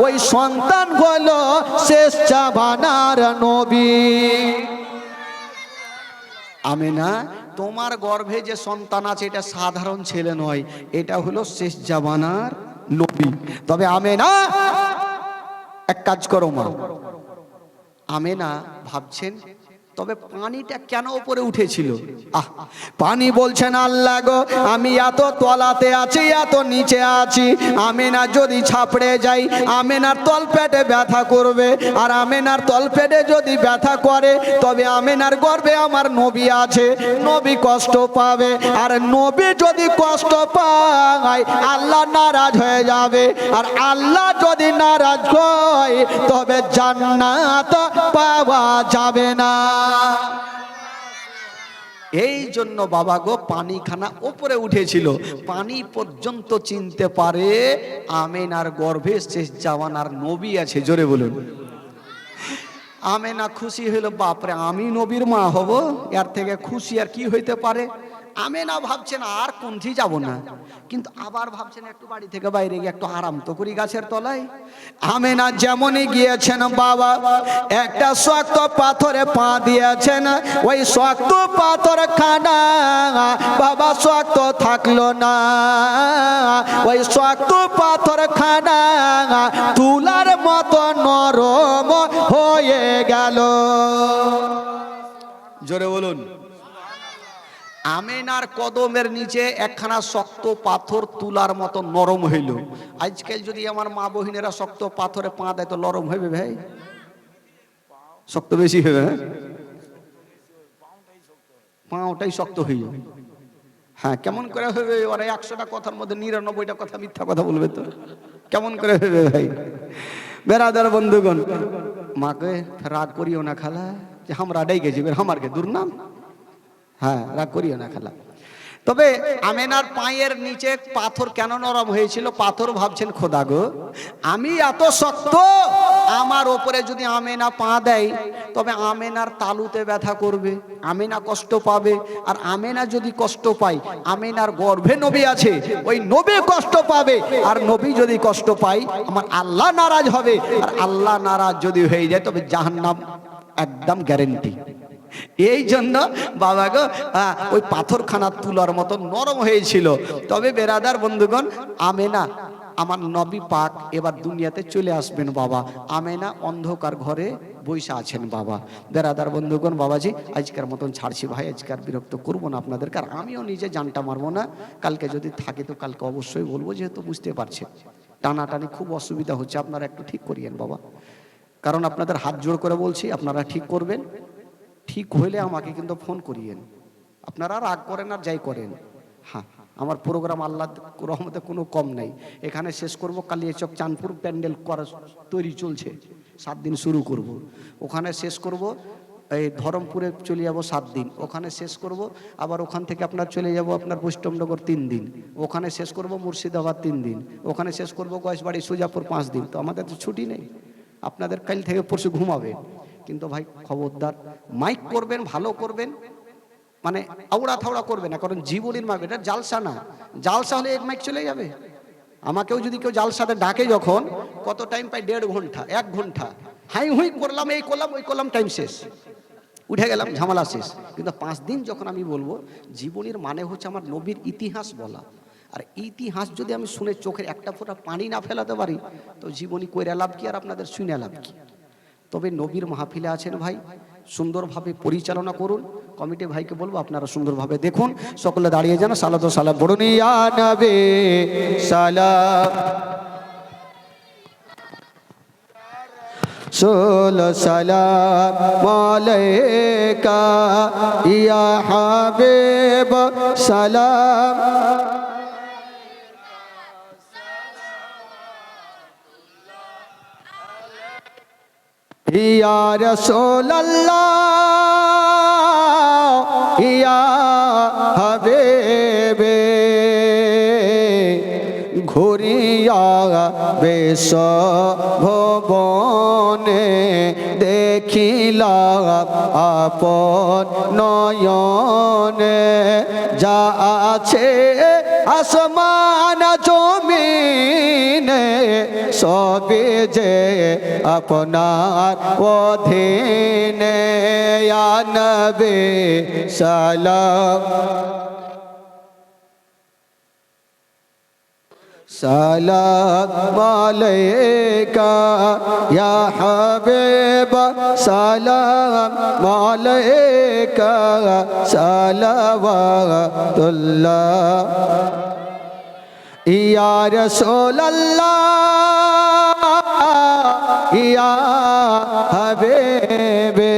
ওই সন্তান হলো শেষ জামানার নবী। আমেনা তোমার গর্ভে যে সন্তান আছে এটা সাধারণ ছেলে নয়, এটা হলো শেষ জামানার নবী। তবে আমেনা এক কাজ করো মা। আমেনা ভাবছেন তবে পানিটা কেন উপরে উঠেছিল। পানি বলছেন, আল্লাহ গো আমি এত তলাতে আছি, এত নিচে আছি, আমেনা যদি ছাপড়ে যাই আমেনার তলপেটে ব্যথা করবে, আর আমেনার তলপেটে যদি ব্যথা করে তবে আমেনার গর্ভে আমার নবী আছে, নবী কষ্ট পাবে, আর নবী যদি কষ্ট পায় আল্লাহ নারাজ হয়ে যাবে, আর আল্লাহ যদি নারাজ হয় তবে জান্নাত পাওয়া যাবে না। এই জন্য বাবা গো পানিখানা উপরে উঠেছিল, পানি পর্যন্ত চিনতে পারে আমেনার গর্ভে শেষ জামানার নবী আছে। জোরে বলুন। আমেনা খুশি হইল, বাপরে আমি নবীর মা হব, এর থেকে খুশি আর কি হইতে পারে। আমেনা ভাবছেন আর কোনটি যাব না, কিন্তু আবার ভাবছেন একটু বাড়ি থেকে বাইরে গিয়ে একটু আরাম তো করি গাছের তলায়। আমেনা যেমনই গিয়েছেন বাবা, একটা শক্ত পাথরে পা দিয়েছেন, ওই শক্ত পাথর খানা বাবা শক্ত থাকলো না, ওই শক্ত পাথর খানা তুলার মতো নরম হয়ে গেল। জোরে বলুন। আমেনার কদমের নিচে একখানা শক্ত পাথর তুলার মতো নরম হইল। আজকাল যদি আমার মা বহিনেরা শক্ত পাথরে পা দেয় তো নরম হবে ভাই, শক্ত বেশি হবে, পাওটাই শক্ত হয়ে যাবে। হ্যাঁ কেমন করে হবে, ওরা 100টা কথার মধ্যে 99টা কথা মিথ্যা কথা বলবে, তো কেমন করে হবে ভাই। বেরাদার বন্ধুগণ, মাকে রাগ করিও না খালা, যে আমরা ডাই গেছি আমার কে দুর্নাম, হ্যাঁ রাগ করিও না খালা। তবে আমেনার পায়ের নিচে পাথর কেন নরম হয়েছিল? পাথর ভাবছেন খোদা গো, আমি এত শক্ত, আমার ওপরে যদি আমেনা পা দেয় তবে আমেনার তালুতে ব্যথা করবে, আমেনা কষ্ট পাবে। আর আমেনা যদি কষ্ট পায়, আমেনার গর্ভে নবী আছে, ওই নবী কষ্ট পাবে। আর নবী যদি কষ্ট পায়, আমার আল্লাহ নারাজ হবে। আর আল্লাহ নারাজ যদি হয়ে যায় তবে জাহান্নাম একদম গ্যারেন্টি। এই জন্য বাবা গো ওই পাথরখানা তুলার মতো নরম হয়েছিল। তবে বেরাদার বন্ধুগণ, আমেনা আমার নবী পাক এবার দুনিয়াতে চলে আসবেন বাবা। আমেনা অন্ধকার ঘরে বসে আছেন বাবা। বেরাদার বন্ধুগণ, বাবাজি আজকের মতন ছাড়ছি ভাই, আজকের বিরক্ত করবো না আপনাদেরকে। আর আমিও নিজে জানটা মারবো না। কালকে যদি থাকে তো কালকে অবশ্যই বলবো, যেহেতু বুঝতে পারছেন টানাটানি খুব অসুবিধা হচ্ছে। আপনারা একটু ঠিক করিয়েন বাবা, কারণ আপনাদের হাত জোড় করে বলছি, আপনারা ঠিক করবেন। ঠিক হইলে আমাকে কিন্তু ফোন করিয়েন। আপনারা রাগ করেন আর যাই করেন, হ্যাঁ আমার প্রোগ্রাম আল্লাহ রহমতে কোনো কম নাই। এখানে শেষ করব, কালিয়াচক চাঁদপুর প্যান্ডেল করা তৈরি চলছে, 7 দিন শুরু করব, ওখানে শেষ করব। এই ধরমপুরে চলে যাব 7 দিন, ওখানে শেষ করব। আবার ওখান থেকে আপনার চলে যাব আপনার বৈষ্ণবনগর 3 দিন, ওখানে শেষ করব। মুর্শিদাবাদ 3 দিন, ওখানে শেষ করব। গয়েশবাড়ি সুজাপুর 5 দিন। তো আমাদের তো ছুটি নেই, আপনাদের কাল থেকে পরশু ঘুমাবে। কিন্তু ভাই খবরদার, মাইক করবেন ভালো করবেন, মানে আউড়া থাওড়া করবে না, কারণ জীবনের মাইক, এটা জালসা না। জালসা হলে এক মাইক চলে যাবে। আমাকেও যদি কেউ জালসাতে ডাকে, যখন কত টাইম পাই, 1.5 ঘন্টা 1 ঘন্টা হাই হুই করলাম, এই করলাম ওই করলাম, টাইম শেষ, উঠে গেলাম, ঝামেলা শেষ। কিন্তু 5 দিন যখন আমি বলবো, জীবনের মানে হচ্ছে আমার নবীর ইতিহাস বলা। আর ইতিহাস যদি আমি শুনে চোখের একটা ফোঁটা পানি না ফেলাতে পারি, তো জীবনী কইরা লাভ কি আর আপনাদের শুনে লাভ কি? তবে নবীর মাহফিলে আছেন ভাই, সুন্দরভাবে পরিচালনা করুন। কমিটি ভাইকে বলবো আপনারা সুন্দরভাবে দেখুন। সকলে দাঁড়িয়ে যান, সালাত ও সালাম পড়ুন। ইয়া নবী সালাম সালাম আলাইকা ইয়া হাবিব সালাম। ইয়া রাসূলুল্লাহ ইয়া হাবিবে ঘুরিয়া বেশ ভবনে দেখিলা আপন নয়নে, যা আছে আসমান জমিনে সবে যে আপনার অধীনে। ইয়া নবী সালাম সালাম আলাইকা ইয়া হাবিব সালাম আলাইকা সালাওয়াতুল্লাহ ইয়া রাসূলুল্লাহ ইয়া হাবিবে